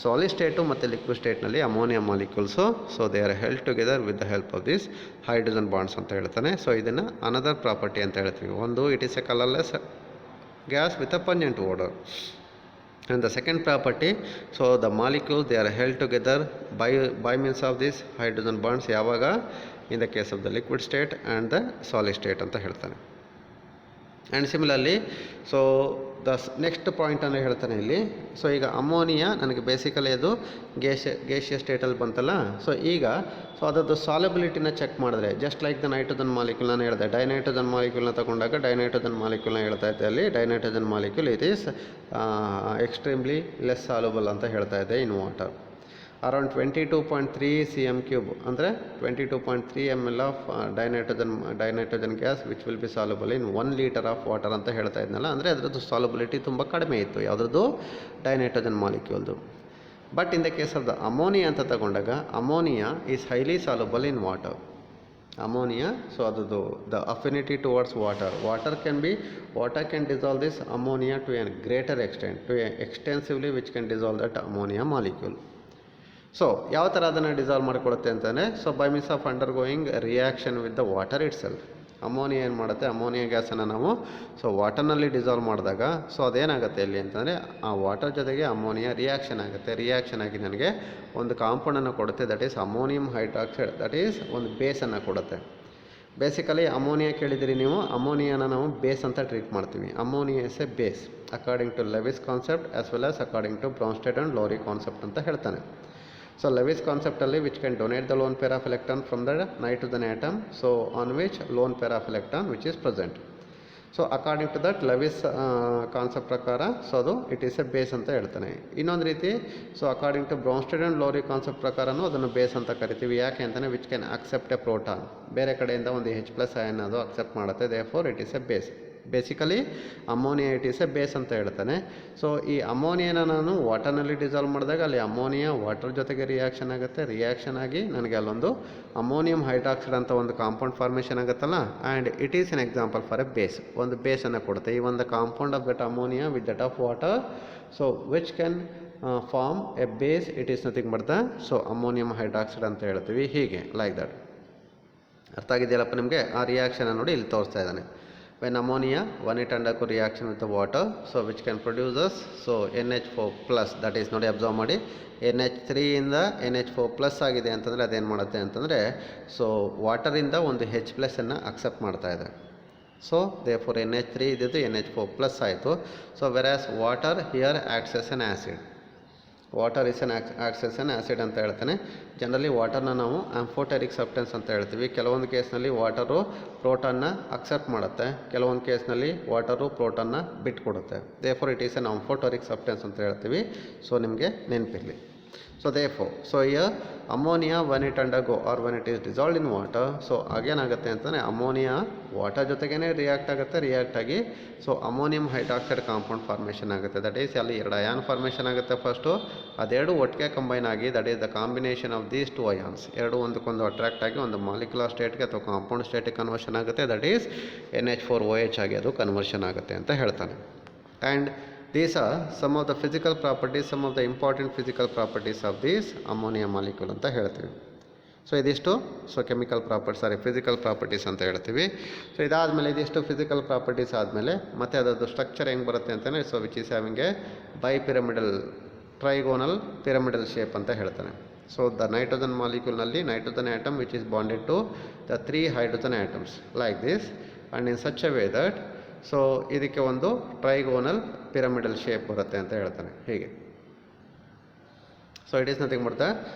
solid state ಮತ್ತು ಲಿಕ್ವಿಡ್ ಸ್ಟೇಟ್ನಲ್ಲಿ ammonia molecules so they are held together with the help of this hydrogen bonds ಅಂತ ಹೇಳ್ತಾನೆ. ಸೊ ಇದನ್ನು ಅನದರ್ ಪ್ರಾಪರ್ಟಿ ಅಂತ ಹೇಳ್ತೀವಿ. ಒಂದು, it is a colourless gas with a pungent odour. And the second property, so the molecules they are held together by means of this hydrogen bonds yavaga in the case of the liquid state and the solid state anta ಹೇಳ್ತಾನೆ. And similarly, so the next point ಅನ್ನು ಹೇಳ್ತಾನೆ ಇಲ್ಲಿ. So ಈಗ ammonia ನನಗೆ basically ಅದು gaseous ಸ್ಟೇಟಲ್ಲಿ ಬಂತಲ್ಲ. So ಈಗ so ಅದರದ್ದು ಸಾಲಬಿಲಿಟಿನ ಚೆಕ್ ಮಾಡಿದ್ರೆ, just like the nitrogen molecule ನಾನು ಹೇಳಿದೆ, ಡೈನೈಟ್ರೋಜನ್ ಮಾಲಿಕ್ಯೂಲ್ನ ತಗೊಂಡಾಗ ಡೈನೈಟ್ರೋಜನ್ ಮಾಲಿಕ್ಯೂಲ್ನ ಹೇಳ್ತಾ ಇದ್ದೆ, ಅಲ್ಲಿ dinitrogen molecule it is extremely less soluble ಅಂತ ಹೇಳ್ತಾ ಇದ್ದೆ ಇನ್ ವಾಟರ್. ಅರೌಂಡ್ 22.3 cm3 ಅಂದರೆ 22.3 ml of dinitrogen gas which will be soluble in 1 litre of water ಅಂತ ಹೇಳ್ತಾ ಇದ್ನಲ್ಲ. ಅಂದರೆ ಅದರದ್ದು ಸಾಲಬಿಲಿಟಿ ತುಂಬ ಕಡಿಮೆ ಇತ್ತು, ಯಾವುದ್ರದ್ದು ಡೈನೈಟ್ರೋಜನ್ ಮಾಲಿಕ್ಯೂಲ್ದು. But in the case of the ammonia ಅಂತ ತಗೊಂಡಾಗ ammonia is highly soluble in water. Ammonia so ಅದರದ್ದು the affinity towards water can dissolve this ammonia to an greater extent, to extensively which can dissolve that ammonia molecule. So ಯಾವ ಥರ ಅದನ್ನು dissolve ಮಾಡಿಕೊಡುತ್ತೆ ಅಂತಂದರೆ, so by means of undergoing reaction with the water it self. Ammonia ಏನು ಮಾಡುತ್ತೆ, ammonia ಗ್ಯಾಸನ್ನು ನಾವು so ವಾಟರ್ನಲ್ಲಿ dissolve ಮಾಡಿದಾಗ ಸೊ ಅದೇನಾಗುತ್ತೆ ಇಲ್ಲಿ ಅಂತಂದರೆ, ಆ ವಾಟರ್ ಜೊತೆಗೆ ಅಮೋನಿಯಾ ರಿಯಾಕ್ಷನ್ ಆಗುತ್ತೆ. ರಿಯಾಕ್ಷನ್ ಆಗಿ ನನಗೆ ಒಂದು ಕಾಂಪೌಂಡನ್ನು ಕೊಡುತ್ತೆ, that is ammonium hydroxide, that is ಒಂದು ಬೇಸನ್ನು ಕೊಡುತ್ತೆ. ಬೇಸಿಕಲಿ ಅಮೋನಿಯಾ ಕೇಳಿದಿರಿ ನೀವು, ಅಮೋನಿಯಾನ ನಾವು ಬೇಸ್ ಅಂತ ಟ್ರೀಟ್ ಮಾಡ್ತೀವಿ. Ammonia is a base according to Lewis concept as well as according to Bronsted and Lowry concept ಅಂತ ಹೇಳ್ತಾನೆ. So Lewis concept alli which can donate the lone pair of electron from the nitrogen atom, so on which lone pair of electron which is present. So according to that Lewis concept prakara so adu it is a base anta ಹೇಳ್ತಾನೆ. ಇನ್ನೊಂದು ರೀತಿ so according to Bronsted and Lowry concept ಪ್ರಕಾರನೂ ಅದನ್ನು base ಅಂತ ಕರಿತೀವಿ. ಯಾಕೆ ಅಂತಲೇ which can accept a proton, ಬೇರೆ ಕಡೆಯಿಂದ ಒಂದು H+ ಅಯಾನ್ ಅದು ಅಕ್ಸೆಪ್ಟ್ ಮಾಡುತ್ತೆ, therefore it is a base. Basically ammonia it is a base ಅಂತ ಹೇಳ್ತಾನೆ. ಸೊ ಈ ಅಮೋನಿಯಾನ ನಾನು ವಾಟರ್ನಲ್ಲಿ ಡಿಸಾಲ್ವ್ ಮಾಡಿದಾಗ ಅಲ್ಲಿ ಅಮೋನಿಯಾ ವಾಟರ್ ಜೊತೆಗೆ ರಿಯಾಕ್ಷನ್ ಆಗುತ್ತೆ, ರಿಯಾಕ್ಷನ್ ಆಗಿ ನನಗೆ ಅಲ್ಲೊಂದು ಅಮೋನಿಯಂ ಹೈಡ್ರಾಕ್ಸೈಡ್ ಅಂತ ಒಂದು ಕಾಂಪೌಂಡ್ ಫಾರ್ಮೇಷನ್ ಆಗುತ್ತಲ್ಲ, and it is an example for a base, ಒಂದು ಬೇಸನ್ನು ಕೊಡುತ್ತೆ. ಈ ಒಂದು compound of that ammonia with that of water so which can form a base, it is nothing but the so ammonium hydroxide ಅಂತ ಹೇಳ್ತೀವಿ. ಹೀಗೆ like that. ಅರ್ಥ ಆಗಿದೆಯಲ್ಲಪ್ಪ ನಿಮಗೆ? ಆ ರಿಯಾಕ್ಷನ್ ನೋಡಿ ಇಲ್ಲಿ ತೋರಿಸ್ತಾ ಇದ್ದಾನೆ. when ammonia when it undergo reaction with the water, so which can produce us so NH4 plus, that is ನೋಡಿ ಅಬ್ಸರ್ವ್ ಮಾಡಿ, NH3 ಇಂದ NH4 ಪ್ಲಸ್ ಆಗಿದೆ ಅಂತಂದರೆ ಅದೇನು ಮಾಡುತ್ತೆ ಅಂತಂದರೆ ಸೊ ವಾಟರಿಂದ ಒಂದು H ಪ್ಲಸ್ಸನ್ನು ಅಕ್ಸೆಪ್ಟ್ ಮಾಡ್ತಾ ಇದೆ. ಸೊ therefore NH3 ಇದ್ದಿದ್ದು NH4 ಪ್ಲಸ್ ಆಯಿತು. So whereas water here acts as an acid. Water is an acts as an acid ಅಂತ ಹೇಳ್ತಾನೆ. ಜನರಲಿ ವಾಟರ್ನ ನಾವು ಆಂಫೋಟೆರಿಕ್ ಸಬ್ಸ್ಟೆನ್ಸ್ ಅಂತ ಹೇಳ್ತೀವಿ. ಕೆಲವೊಂದು ಕೇಸ್ನಲ್ಲಿ ವಾಟರು ಪ್ರೋಟಾನ್ನ ಅಕ್ಸೆಪ್ಟ್ ಮಾಡುತ್ತೆ, ಕೆಲವೊಂದು ಕೇಸ್ನಲ್ಲಿ ವಾಟರು ಪ್ರೋಟಾನ್ನ ಬಿಟ್ಕೊಡುತ್ತೆ. Therefore it is an amphoteric substance ಅಂತ ಹೇಳ್ತೀವಿ. ಸೊ ನಿಮಗೆ ನೆನಪಿರಲಿ. So therefore, so here ammonia when it undergo or when it is dissolved in water, so again ಆಗುತ್ತೆ ಅಂತಂದರೆ ಅಮೋನಿಯಾ ವಾಟರ್ ಜೊತೆಗೇ ರಿಯಾಕ್ಟ್ ಆಗುತ್ತೆ. ರಿಯಾಕ್ಟ್ ಆಗಿ so ammonium hydroxide compound formation ಆಗುತ್ತೆ. ದಟ್ ಈಸ್ ಅಲ್ಲಿ 2 ಅಯಾನ್ ಫಾರ್ಮೇಷನ್ ಆಗುತ್ತೆ ಫಸ್ಟು. ಅದೆರಡು ಒಟ್ಟಿಗೆ ಕಂಬೈನ್ ಆಗಿ that is the combination of these 2 ions. ಎರಡು ಒಂದಕ್ಕೊಂದು ಅಟ್ರಾಕ್ಟ್ ಆಗಿ ಒಂದು ಮಾಲಿಕ್ಯುಲರ್ ಸ್ಟೇಟ್ಗೆ ಅಥವಾ ಕಾಂಪೌಂಡ್ ಸ್ಟೇಟಿಗೆ ಕನ್ವರ್ಷನ್ ಆಗುತ್ತೆ. ದಟ್ ಈಸ್ NH4OH ಆಗಿ ಅದು ಕನ್ವರ್ಷನ್ ಆಗುತ್ತೆ ಅಂತ ಹೇಳ್ತಾನೆ. And these are some of the physical properties, some of the important physical properties of this ammonia molecule ಅಂತ ಹೇಳ್ತೀವಿ. ಸೊ ಇದಿಷ್ಟು so chemical properties physical properties ಅಂತ ಹೇಳ್ತೀವಿ. ಸೊ ಇದಾದಮೇಲೆ ಇದಿಷ್ಟು ಫಿಸಿಕಲ್ ಪ್ರಾಪರ್ಟೀಸ್ ಆದಮೇಲೆ ಮತ್ತೆ ಅದರದ್ದು ಸ್ಟ್ರಕ್ಚರ್ ಹೆಂಗೆ ಬರುತ್ತೆ ಅಂತಲೇ so which is having a bipyramidal trigonal pyramidal shape ಅಂತ ಹೇಳ್ತಾನೆ. ಸೊ ದ ನೈಟ್ರೋಜನ್ ಮಾಲಿಕ್ಯೂಲ್ನಲ್ಲಿ nitrogen atom which is bonded to the 3 hydrogen atoms like this and in such a way that so ಇದಕ್ಕೆ ಒಂದು trigonal pyramidal shape ಬರುತ್ತೆ ಅಂತ ಹೇಳ್ತಾನೆ. ಹೀಗೆ so it is nothing but the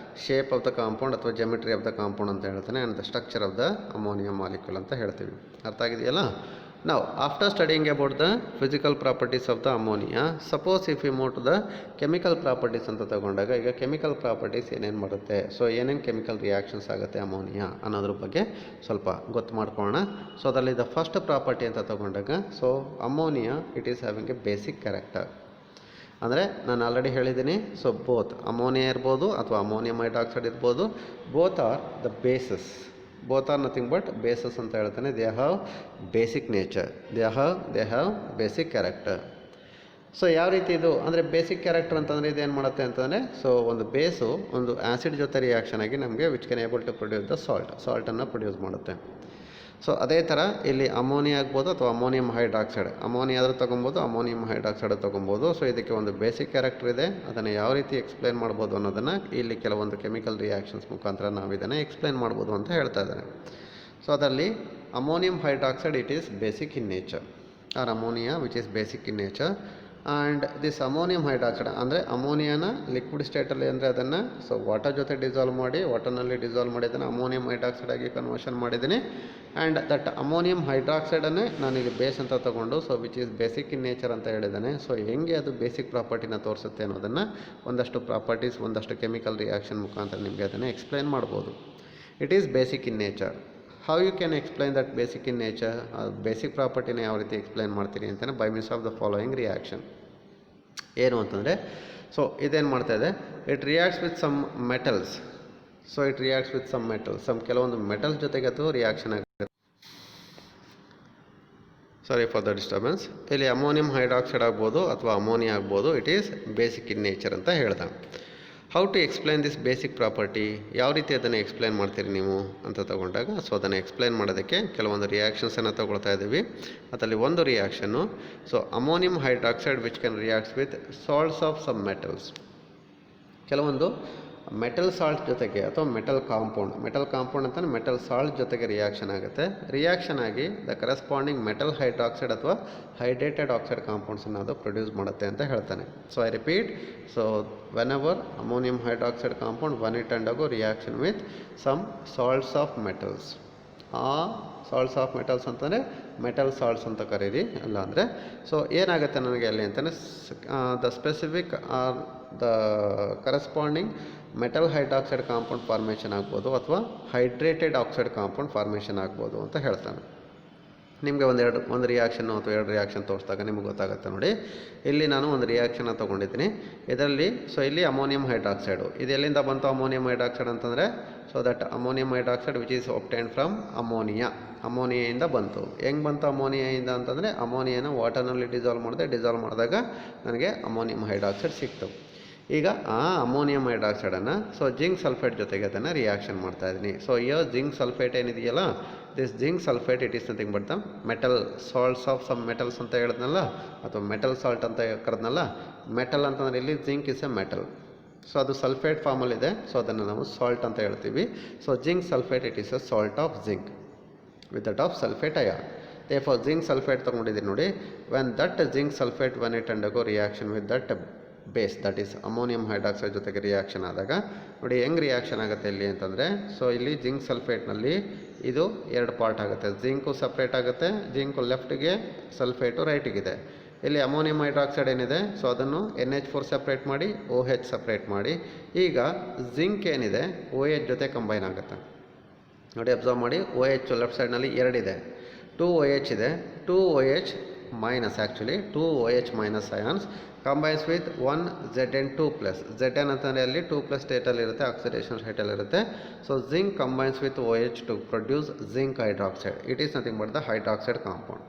shape of the compound ಅಥವಾ geometry of the compound ಅಂತ ಹೇಳ್ತಾನೆ. And the structure of the ammonia molecule ಅಂತ ಹೇಳ್ತೀವಿ. ಅರ್ಥ ಆಗಿದೆಯಲ್ಲ? ನಾವು after studying about the physical properties of the ammonia, suppose if you move to the chemical properties ಅಂತ ತಗೊಂಡಾಗ ಈಗ ಕೆಮಿಕಲ್ ಪ್ರಾಪರ್ಟೀಸ್ ಏನೇನು ಬರುತ್ತೆ, ಸೊ ಏನೇನು ಕೆಮಿಕಲ್ ರಿಯಾಕ್ಷನ್ಸ್ ಆಗುತ್ತೆ ಅಮೋನಿಯಾ ಅನ್ನೋದ್ರ ಬಗ್ಗೆ ಸ್ವಲ್ಪ ಗೊತ್ತು ಮಾಡ್ಕೊಳ್ಳೋಣ. ಸೊ ಅದರಲ್ಲಿ ದ ಫಸ್ಟ್ ಪ್ರಾಪರ್ಟಿ ಅಂತ ತಗೊಂಡಾಗ so ammonia it is having A basic character. ಅಂದರೆ ನಾನು ಆಲ್ರೆಡಿ ಹೇಳಿದ್ದೀನಿ. ಸೊ ಬೋತ್ ಅಮೋನಿಯಾ ಇರ್ಬೋದು ಅಥವಾ ಅಮೋನಿಯಂ ಹೈಡ್ರಾಕ್ಸೈಡ್ ಇರ್ಬೋದು, both are the basis. Both are nothing but basis ಅಂತ ಹೇಳ್ತಾನೆ. They have basic nature, they have basic character. So ಯಾವ ರೀತಿ ಇದು ಅಂದರೆ ಬೇಸಿಕ್ ಕ್ಯಾರೆಕ್ಟರ್ ಅಂತಂದರೆ ಇದೇನು ಮಾಡುತ್ತೆ ಅಂತಂದರೆ ಸೊ ಒಂದು ಬೇಸು ಒಂದು ಆ್ಯಸಿಡ್ ಜೊತೆ ರಿಯಾಕ್ಷನ್ ಆಗಿ ನಮಗೆ which can able to produce the ಸಾಲ್ಟನ್ನು ಪ್ರೊಡ್ಯೂಸ್ ಮಾಡುತ್ತೆ. ಸೊ ಅದೇ ಥರ ಇಲ್ಲಿ ಅಮೋನಿಯಾ ಆಗ್ಬೋದು ಅಥವಾ ಅಮೋನಿಯಂ ಹೈಡ್ರಾಕ್ಸೈಡ್, ಅಮೋನಿಯಾ ಆದರೂ ತೊಗೊಬೋದು, ಅಮೋನಿಯಂ ಹೈಡ್ರಾಕ್ಸೈಡ್ ತೊಗೊಬೋದು. ಸೊ ಇದಕ್ಕೆ ಒಂದು ಬೇಸಿಕ್ ಕ್ಯಾರೆಕ್ಟರ್ ಇದೆ. ಅದನ್ನು ಯಾವ ರೀತಿ ಎಕ್ಸ್ಪ್ಲೇನ್ ಮಾಡ್ಬೋದು ಅನ್ನೋದನ್ನು ಇಲ್ಲಿ ಕೆಲವೊಂದು ಕೆಮಿಕಲ್ ರಿಯಾಕ್ಷನ್ಸ್ ಮುಖಾಂತರ ನಾವು ಇದನ್ನು ಎಕ್ಸ್ಪ್ಲೇನ್ ಮಾಡ್ಬೋದು ಅಂತ ಹೇಳ್ತಾ ಇದ್ದಾರೆ. ಸೊ ಅದರಲ್ಲಿ ammonium hydroxide it is basic in nature or ammonia which is basic in nature. And this ammonium hydroxide ಅಂದರೆ ಅಮೋನಿಯಾನ ಲಿಕ್ವಿಡ್ ಸ್ಟೇಟಲ್ಲಿ ಅಂದರೆ ಅದನ್ನು ಸೊ ವಾಟರ್ ಜೊತೆ ಡಿಸಾಲ್ವ್ ಮಾಡಿ ವಾಟರ್ನಲ್ಲಿ ಡಿಸಾಲ್ವ್ ಮಾಡಿ ಅದನ್ನು ಅಮೋನಿಯಂ ಹೈಡ್ರಾಕ್ಸೈಡ್ ಆಗಿ ಕನ್ವರ್ಷನ್ ಮಾಡಿದ್ದೀನಿ. ಆ್ಯಂಡ್ ದಟ್ ಅಮೋನಿಯಂ ಹೈಡ್ರಾಕ್ಸೈಡನ್ನೇ ನಾನೀಗ ಬೇಸ್ ಅಂತ ತೊಗೊಂಡು so which is basic in nature ಅಂತ ಹೇಳಿದ್ದಾನೆ. ಸೊ ಹೆಂಗೆ ಅದು ಬೇಸಿಕ್ ಪ್ರಾಪರ್ಟಿನ ತೋರಿಸುತ್ತೆ ಅನ್ನೋದನ್ನು ಒಂದಷ್ಟು ಪ್ರಾಪರ್ಟೀಸ್ ಒಂದಷ್ಟು ಕೆಮಿಕಲ್ ರಿಯಾಕ್ಷನ್ ಮುಖಾಂತರ ನಿಮಗೆ ಅದನ್ನು ಎಕ್ಸ್ಪ್ಲೇನ್ ಮಾಡ್ಬೋದು. It is basic in nature. How you can explain that basic in nature? Basic ಪ್ರಾಪರ್ಟಿನ ಯಾವ ರೀತಿ ಎಕ್ಸ್ಪ್ಲೈನ್ ಮಾಡ್ತೀನಿ ಅಂತಲೇ by means of the following reaction. ಏನು ಅಂತಂದರೆ ಸೊ ಇದೇನು ಮಾಡ್ತಾಯಿದೆ, it reacts with some metals. So it reacts with some metals, ಕೆಲವೊಂದು ಮೆಟಲ್ಸ್ ಜೊತೆಗೆ ಅದು ರಿಯಾಕ್ಷನ್ ಆಗುತ್ತೆ. Sorry for the disturbance. ಇಲ್ಲಿ ಅಮೋನಿಯಂ ಹೈಡ್ರಾಕ್ಸೈಡ್ ಆಗ್ಬೋದು ಅಥವಾ ಅಮೋನಿಯಾ ಆಗ್ಬೋದು, it is basic in nature ಅಂತ ಹೇಳ್ದ. How to explain this basic property? ಯಾವ ರೀತಿ ಅದನ್ನು ಎಕ್ಸ್ಪ್ಲೈನ್ ಮಾಡ್ತೀರಿ ನೀವು ಅಂತ ತಗೊಂಡಾಗ ಸೊ ಅದನ್ನು ಎಕ್ಸ್ಪ್ಲೈನ್ ಮಾಡೋದಕ್ಕೆ ಕೆಲವೊಂದು ರಿಯಾಕ್ಷನ್ಸನ್ನು ತಗೊಳ್ತಾ ಇದ್ದೀವಿ. ಅದರಲ್ಲಿ ಒಂದು ರಿಯಾಕ್ಷನ್ನು so ammonium hydroxide which can reacts with salts of some metals. ಕೆಲವೊಂದು ಮೆಟಲ್ ಸಾಲ್ಟ್ ಜೊತೆಗೆ ಅಥವಾ ಮೆಟಲ್ ಕಾಂಪೌಂಡ್ ಅಂತಲೇ ಮೆಟಲ್ ಸಾಲ್ಟ್ ಜೊತೆಗೆ ರಿಯಾಕ್ಷನ್ ಆಗುತ್ತೆ. ರಿಯಾಕ್ಷನ್ ಆಗಿ ದ ಕರೆಸ್ಪಾಂಡಿಂಗ್ ಮೆಟಲ್ ಹೈಡ್ರಾಕ್ಸೈಡ್ ಅಥವಾ ಹೈಡ್ರೇಟೆಡ್ ಆಕ್ಸೈಡ್ ಕಾಂಪೌಂಡ್ಸನ್ನು ಅದು ಪ್ರೊಡ್ಯೂಸ್ ಮಾಡುತ್ತೆ ಅಂತ ಹೇಳ್ತಾನೆ. So I repeat. So whenever ammonium hydroxide compound one it undergo reaction with some salts of metals. ಆ ಸಾಲ್ಟ್ಸ್ ಆಫ್ ಮೆಟಲ್ಸ್ ಅಂತಲೇ ಮೆಟಲ್ ಸಾಲ್ಟ್ಸ್ ಅಂತ ಕರೀರಿ. ಅಲ್ಲ ಅಂದರೆ ಸೊ ಏನಾಗುತ್ತೆ ನನಗೆ ಅಲ್ಲಿ ಅಂತಲೇ the specific are the corresponding metal hydroxide compound formation ಆಗ್ಬೋದು ಅಥವಾ ಹೈಡ್ರೇಟೆಡ್ ಆಕ್ಸೈಡ್ ಕಾಂಪೌಂಡ್ ಫಾರ್ಮೇಷನ್ ಆಗ್ಬೋದು ಅಂತ ಹೇಳ್ತಾನೆ. ನಿಮಗೆ ಒಂದು ರಿಯಾಕ್ಷನ್ನು ಅಥವಾ 2 ರಿಯಾಕ್ಷನ್ ತೋರಿಸಿದಾಗ ನಿಮಗೆ ಗೊತ್ತಾಗುತ್ತೆ ನೋಡಿ. ಇಲ್ಲಿ ನಾನು ಒಂದು ರಿಯಾಕ್ಷನ್ನ ತೊಗೊಂಡಿದ್ದೀನಿ. ಇದರಲ್ಲಿ ಸೊ ಇಲ್ಲಿ ಅಮೋನಿಯಂ ಹೈಡ್ರಾಕ್ಸೈಡು, ಇದು ಎಲ್ಲಿಂದ ಬಂತು ಅಮೋನಿಯಂ ಹೈಡ್ರಾಕ್ಸೈಡ್ ಅಂತಂದರೆ so that ammonium hydroxide which is obtained from ಅಮೋನಿಯಾಯಿಂದ ಬಂತು. ಹೆಂಗೆ ಬಂತು ಅಮೋನಿಯಾಯಿಂದ ಅಂತಂದರೆ ಅಮೋನಿಯಾನ ವಾಟರ್ನಲ್ಲಿ ಡಿಸಾಲ್ವ್ ಮಾಡಿದಾಗ ನನಗೆ ಅಮೋನಿಯಂ ಹೈಡ್ರಾಕ್ಸೈಡ್ ಸಿಕ್ತು. ಈಗ ಆ ಅಮೋನಿಯಂ ಹೈಡ್ರಾಕ್ಸೈಡನ್ನು ಸೊ ಜಿಂಕ್ ಸಲ್ಫೇಟ್ ಜೊತೆಗೆ ಅದನ್ನು ರಿಯಾಕ್ಷನ್ ಮಾಡ್ತಾ ಇದ್ದೀನಿ. ಸೊ ಇಯರ್ ಜಿಂಕ್ ಸಲ್ಫೇಟ್ ಏನಿದೆಯಲ್ಲ, this zinc sulphate it is nothing but the metal salts of some metals ಅಂತ ಹೇಳಿದ್ನಲ್ಲ, ಅಥವಾ ಮೆಟಲ್ ಸಾಲ್ಟ್ ಅಂತ ಕರೆದ್ನಲ್ಲ. ಮೆಟಲ್ ಅಂತಂದರೆ ಇಲ್ಲಿ zinc is A metal. So ಅದು ಸಲ್ಫೇಟ್ ಫಾರ್ಮಲ್ಲಿದೆ, ಸೊ ಅದನ್ನು ನಾವು ಸಾಲ್ಟ್ ಅಂತ ಹೇಳ್ತೀವಿ. So zinc sulphate it is a salt of zinc with that of sulphate ion. therefore zinc sulphate ತೊಗೊಂಡಿದ್ದೀನಿ ನೋಡಿ. When that zinc sulphate when it undergo reaction with that base, that is ammonium hydroxide ಜೊತೆಗೆ reaction ಆದಾಗ ನೋಡಿ ಹೆಂಗೆ reaction ಆಗುತ್ತೆ ಇಲ್ಲಿ ಅಂತಂದರೆ, so ಇಲ್ಲಿ ಜಿಂಕ್ ಸಲ್ಫೇಟ್ನಲ್ಲಿ ಇದು ಎರಡು ಪಾರ್ಟ್ ಆಗುತ್ತೆ. ಜಿಂಕು ಸಪ್ರೇಟ್ ಆಗುತ್ತೆ, ಜಿಂಕು ಲೆಫ್ಟಿಗೆ, ಸಲ್ಫೇಟು ರೈಟಿಗಿದೆ. ಇಲ್ಲಿ ಅಮೋನಿಯಂ ಹೈಡ್ರಾಕ್ಸೈಡ್ ಏನಿದೆ, ಸೊ ಅದನ್ನು NH4 ಸಪ್ರೇಟ್ ಮಾಡಿ, OH ಸಪ್ರೇಟ್ ಮಾಡಿ. ಈಗ ಜಿಂಕ್ ಏನಿದೆ OH ಜೊತೆ ಕಂಬೈನ್ ಆಗುತ್ತೆ ನೋಡಿ, ಅಬ್ಸರ್ವ್ ಮಾಡಿ. OH ಲೆಫ್ಟ್ ಸೈಡ್ನಲ್ಲಿ ಎರಡಿದೆ, 2OH ಇದೆ, 2OH minus, actually 2OH minus ions combines with 1 Zn2 plus. Zn ಅಂತಂದರೆ ಅಲ್ಲಿ 2+ ಸ್ಟೇಟಲ್ಲಿರುತ್ತೆ, ಆಕ್ಸಿಡೇಷನ್ ಸ್ಟೇಟಲ್ಲಿರುತ್ತೆ. So zinc combines with OH to produce zinc hydroxide. It is nothing but the hydroxide compound.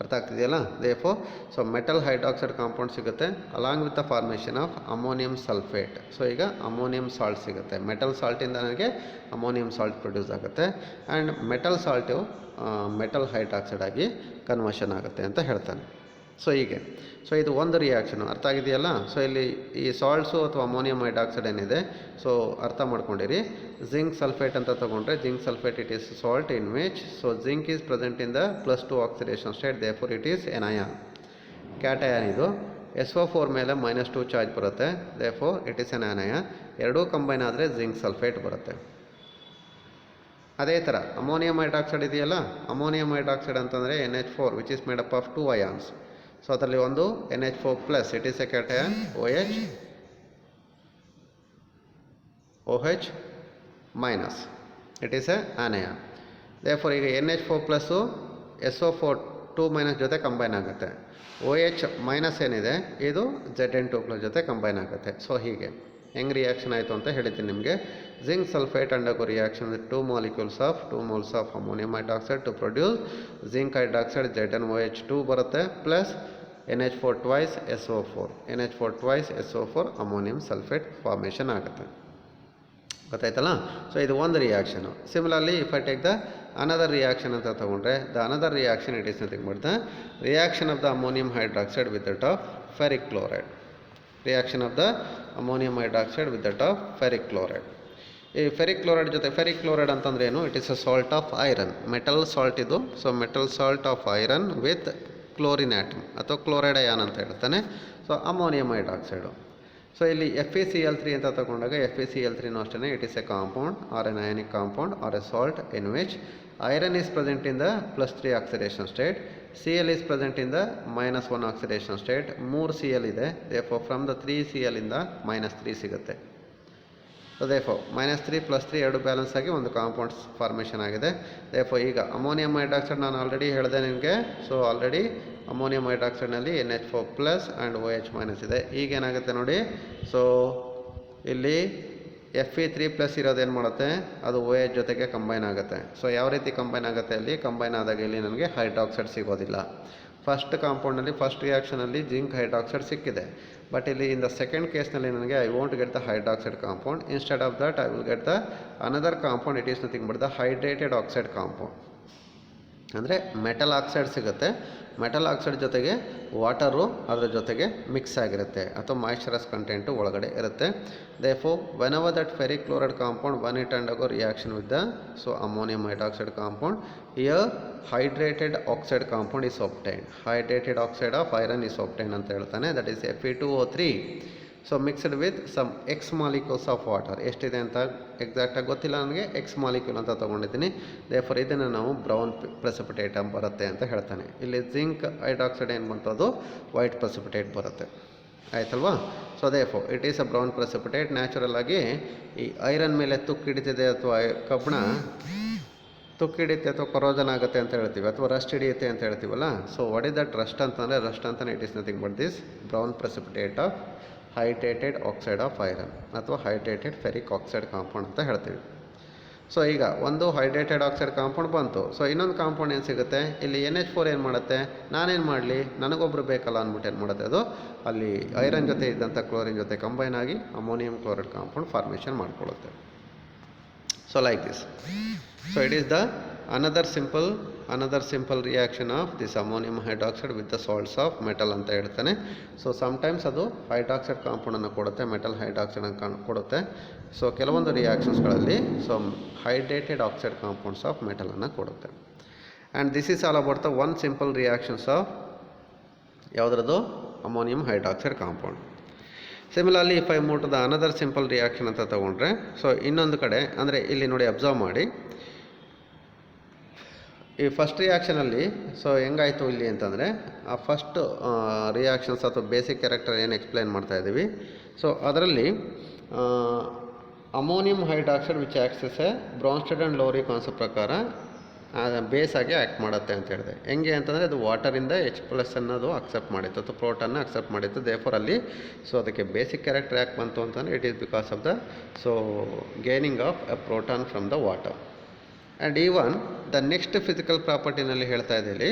ಅರ್ಥ ಆಗ್ತಿದೆಯಲ್ಲ? Therefore so metal hydroxide compound ಸಿಗುತ್ತೆ along with the formation of ammonium sulphate. So ಈಗ ammonium salt ಸಿಗುತ್ತೆ. Metal ಸಾಲ್ಟಿಂದ ನನಗೆ ammonium salt produce ಆಗುತ್ತೆ, and metal salt metal hydroxide ಆಗಿ conversion ಆಗುತ್ತೆ ಅಂತ ಹೇಳ್ತಾನೆ. ಸೊ ಹೀಗೆ, ಸೊ ಇದು ಒಂದು ರಿಯಾಕ್ಷನು. ಅರ್ಥ ಆಗಿದೆಯಲ್ಲ? ಸೊ ಇಲ್ಲಿ ಈ ಸಾಲ್ಟ್ಸು ಅಥವಾ ಅಮೋನಿಯಂ ಹೈಡ್ರಾಕ್ಸೈಡ್ ಏನಿದೆ, ಸೊ ಅರ್ಥ ಮಾಡ್ಕೊಂಡಿರಿ. ಜಿಂಕ್ ಸಲ್ಫೇಟ್ ಅಂತ ತೊಗೊಂಡ್ರೆ, zinc sulphate it is salt in which so zinc is present in the +2 oxidation state, therefore it is N ion. Cation ಇದು. SO4 ಮೇಲೆ -2 ಚಾರ್ಜ್ ಬರುತ್ತೆ, therefore it is N ion. ಎರಡೂ combine ಆದರೆ zinc sulphate ಬರುತ್ತೆ. ಅದೇ ಥರ ammonium hydroxide ಇದೆಯಲ್ಲ, ammonium hydroxide ಅಂತಂದರೆ NH4 which is made up of 2 ions. So ಅದರಲ್ಲಿ ಒಂದು NH4 plus, it is A cation, OH minus, it is A anion. Therefore ಈಗ NH4 ಪ್ಲಸ್ಸು SO4 2 ಮೈನಸ್ ಜೊತೆ combine ಆಗುತ್ತೆ. OH ಮೈನಸ್ ಏನಿದೆ ಇದು Zn2 plus ಜೊತೆ combine ಆಗುತ್ತೆ. So ಹೀಗೆ ಹೆಂಗೆ ರಿಯಾಕ್ಷನ್ ಆಯಿತು ಅಂತ ಹೇಳಿದ್ದೀನಿ ನಿಮಗೆ. Zinc sulphate undergo reaction with 2 moles of ammonium hydroxide to produce zinc hydroxide. ZnOH2 ಬರುತ್ತೆ, plus NH4 twice SO4, NH4 twice SO4 ammonium sulphate formation ಆಗುತ್ತೆ. ಗೊತ್ತಾಯ್ತಲ್ಲ? ಸೊ ಇದು ಒಂದು reaction. Similarly if I take the another reaction ಅಂತ ತೊಗೊಂಡ್ರೆ, the another reaction it is nothing but the reaction of the ammonium hydroxide with that of ferric chloride. Reaction of the ammonium hydroxide with that of ferric chloride. ಈ ferric chloride ಜೊತೆ, ferric chloride ಅಂತಂದ್ರೆ ಏನು? It is a salt of iron, metal salt ಇದು. So metal salt of iron with chlorine atom ಅಥವಾ chloride ion ಅಂತ ಹೇಳ್ತಾನೆ. So ammonium hydroxide. So ಇಲ್ಲಿ FeCl3 ಅಂತ ತಗೊಂಡಾಗ, FeCl3 ಅಷ್ಟೇ, it is a compound or an ionic compound or a salt in which iron is present in the +3 oxidation state, Cl is present in the -1 oxidation state. 3 Cl ಇದೆ, therefore from the 3 Cl ಇಂದ -3 ಸಿಗುತ್ತೆ. So therefore -3 +3 ಎರಡು balance ಆಗಿ ಒಂದು compound formation ಆಗಿದೆ. Therefore ಈಗ ammonium hydroxide ನಾನು already ಹೇಳಿದೆ ನಿಮಗೆ. ಸೊ ಆಲ್ರೆಡಿ ಅಮೋನಿಯಂ ಹೈಡ್ರಾಕ್ಸೈಡ್ನಲ್ಲಿ NH4 plus and OH minus ಇದೆ. ಈಗೇನಾಗುತ್ತೆ ನೋಡಿ, ಸೊ ಇಲ್ಲಿ Fe3 ಪ್ಲಸ್ ಇರೋದೇನು ಮಾಡುತ್ತೆ, ಅದು OH ಜೊತೆಗೆ ಕಂಬೈನ್ ಆಗುತ್ತೆ. ಸೊ ಯಾವ ರೀತಿ ಕಂಬೈನ್ ಆಗುತ್ತೆ? ಅಲ್ಲಿ ಕಂಬೈನ್ ಆದಾಗ ಇಲ್ಲಿ ನನಗೆ ಹೈಡ್ರಾಕ್ಸೈಡ್ ಸಿಗೋದಿಲ್ಲ. ಫಸ್ಟ್ ಕಾಂಪೌಂಡ್ನಲ್ಲಿ, ಫಸ್ಟ್ ರಿಯಾಕ್ಷನಲ್ಲಿ ಜಿಂಕ್ ಹೈಡ್ರಾಕ್ಸೈಡ್ ಸಿಕ್ಕಿದೆ. ಬಟ್ ಇಲ್ಲಿ ಇನ್ ದ ಸೆಕೆಂಡ್ ಕೇಸ್ನಲ್ಲಿ ನನಗೆ I want get the hydroxide compound. Instead of that I will get the another compound. It is nothing but the hydrated oxide compound. ಅಂದರೆ metal oxide ಸಿಗುತ್ತೆ. Metal oxide ಜೊತೆಗೆ water ಅದರ ಜೊತೆಗೆ mix ಆಗಿರುತ್ತೆ, ಅಥವಾ ಮಾಯಿಶ್ಚರಸ್ content ಒಳಗಡೆ ಇರುತ್ತೆ. Therefore whenever that ferric chloride compound one it undergo reaction with the so ammonium hydroxide compound, here hydrated oxide compound is obtained. Hydrated oxide of iron is obtained ಅಂತ ಹೇಳ್ತಾನೆ. That is Fe2O3. So mixed with some X molecules of water. ಎಷ್ಟಿದೆ ಅಂತ ಎಕ್ಸಾಕ್ಟಾಗಿ ಗೊತ್ತಿಲ್ಲ ನನಗೆ, X molecule ಅಂತ ತೊಗೊಂಡಿದ್ದೀನಿ. Therefore ಇದನ್ನು ನಾವು ಬ್ರೌನ್ ಪ್ರೆಸಿಪಿಟೇಟ್ ಬರುತ್ತೆ ಅಂತ ಹೇಳ್ತಾನೆ. ಇಲ್ಲಿ ಜಿಂಕ್ ಹೈಡ್ರಾಕ್ಸೈಡ್ ಏನು ಬಂತು, ಅದು ವೈಟ್ ಪ್ರೆಸಿಪಿಟೇಟ್ ಬರುತ್ತೆ. ಆಯ್ತಲ್ವಾ? So therefore it is a brown precipitate. Natural ಆಗಿ ಈ ಐರನ್ ಮೇಲೆ ತುಕ್ಕಿಡಿತಿದೆ ಅಥವಾ ಕಬ್ಬಣ ತುಕ್ಕಿಡಿಯುತ್ತೆ ಅಥವಾ ಕೊರೋಜನ್ ಆಗುತ್ತೆ ಅಂತ ಹೇಳ್ತೀವಿ, ಅಥವಾ ರಸ್ಟ್ ಹಿಡಿಯುತ್ತೆ ಅಂತ ಹೇಳ್ತೀವಲ್ಲ. So what is that Rust ಅಂತಂದರೆ, ರಸ್ಟ್ ಅಂತಲೇ it is nothing but this brown precipitate of hydrated oxide of iron ಅಥವಾ ಹೈಡ್ರೇಟೆಡ್ ಫೆರಿಕ್ ಆಕ್ಸೈಡ್ ಕಾಂಪೌಂಡ್ ಅಂತ ಹೇಳ್ತೀವಿ. ಸೊ ಈಗ ಒಂದು ಹೈಡ್ರೇಟೆಡ್ ಆಕ್ಸೈಡ್ ಕಾಂಪೌಂಡ್ ಬಂತು. ಸೊ ಇನ್ನೊಂದು ಕಾಂಪೌಂಡ್ ಏನು ಸಿಗುತ್ತೆ, ಇಲ್ಲಿ NH4 ಏನು ಮಾಡುತ್ತೆ, ನಾನೇನು ಮಾಡಲಿ, ನನಗೊಬ್ಬರು ಬೇಕಲ್ಲ ಅಂದ್ಬಿಟ್ಟು ಏನು ಮಾಡುತ್ತೆ, ಅದು ಅಲ್ಲಿ ಐರನ್ ಜೊತೆ ಇದ್ದಂಥ ಕ್ಲೋರಿನ್ ಜೊತೆ ಕಂಬೈನ್ ಆಗಿ ಅಮೋನಿಯಂ ಕ್ಲೋರೈಡ್ ಕಾಂಪೌಂಡ್ ಫಾರ್ಮೇಷನ್ ಮಾಡ್ಕೊಳ್ಳುತ್ತೆ. So like this. So it is the another simple reaction of this ammonium hydroxide with the salts of metal ಅಂತ ಹೇಳ್ತಾನೆ. ಸೊ ಸಮ್ಟೈಮ್ಸ್ ಅದು ಹೈಡ್ರಾಕ್ಸೈಡ್ ಕಾಂಪೌಂಡನ್ನು ಕೊಡುತ್ತೆ, ಮೆಟಲ್ ಹೈಡ್ರಾಕ್ಸೈಡನ್ನು ಕೊಡುತ್ತೆ. ಸೊ ಕೆಲವೊಂದು ರಿಯಾಕ್ಷನ್ಸ್ಗಳಲ್ಲಿ so hydrated oxide compounds of ಮೆಟಲನ್ನು ಕೊಡುತ್ತೆ. And this is all about the one simple reactions of ಯಾವುದ್ರದ್ದು, ammonium hydroxide compound. Similarly if I move to the another simple reaction ಅಂತ ತೊಗೊಂಡ್ರೆ, ಸೊ ಇನ್ನೊಂದು ಕಡೆ ಅಂದರೆ ಇಲ್ಲಿ ನೋಡಿ ಅಬ್ಸರ್ವ್ ಮಾಡಿ, ಈ ಫಸ್ಟ್ ರಿಯಾಕ್ಷನಲ್ಲಿ ಸೊ ಹೆಂಗಾಯಿತು ಇಲ್ಲಿ ಅಂತಂದರೆ, ಆ ಫಸ್ಟ್ ರಿಯಾಕ್ಷನ್ಸ್ ಅಥವಾ ಬೇಸಿಕ್ ಕ್ಯಾರೆಕ್ಟರ್ ಏನು ಎಕ್ಸ್ಪ್ಲೈನ್ ಮಾಡ್ತಾ ಇದ್ದೀವಿ, ಸೊ ಅದರಲ್ಲಿ ammonium hydroxide which acts as a Bronsted and Lowry concept ಪ್ರಕಾರ ಬೇಸಾಗಿ ಆ್ಯಕ್ಟ್ ಮಾಡುತ್ತೆ ಅಂತ ಹೇಳಿದೆ. ಹೆಂಗೆ ಅಂತಂದರೆ ಅದು ವಾಟರಿಂದ H+ ಅನ್ನೋದು ಅಕ್ಸೆಪ್ಟ್ ಮಾಡಿತ್ತು ಅಥವಾ ಪ್ರೋಟಾನ್ನ ಅಕ್ಸೆಪ್ಟ್ ಮಾಡಿತ್ತು. ದೇರ್ಫೋರ್ ಅಲ್ಲಿ ಸೊ ಅದಕ್ಕೆ ಬೇಸಿಕ್ ಕ್ಯಾರೆಕ್ಟರ್ ಯಾಕೆ ಬಂತು ಅಂತಂದರೆ, it is because of the so gaining of a proton from the water. And even the next physical ಪ್ರಾಪರ್ಟಿನಲ್ಲಿ ಹೇಳ್ತಾ ಇದ್ದೀವಿ,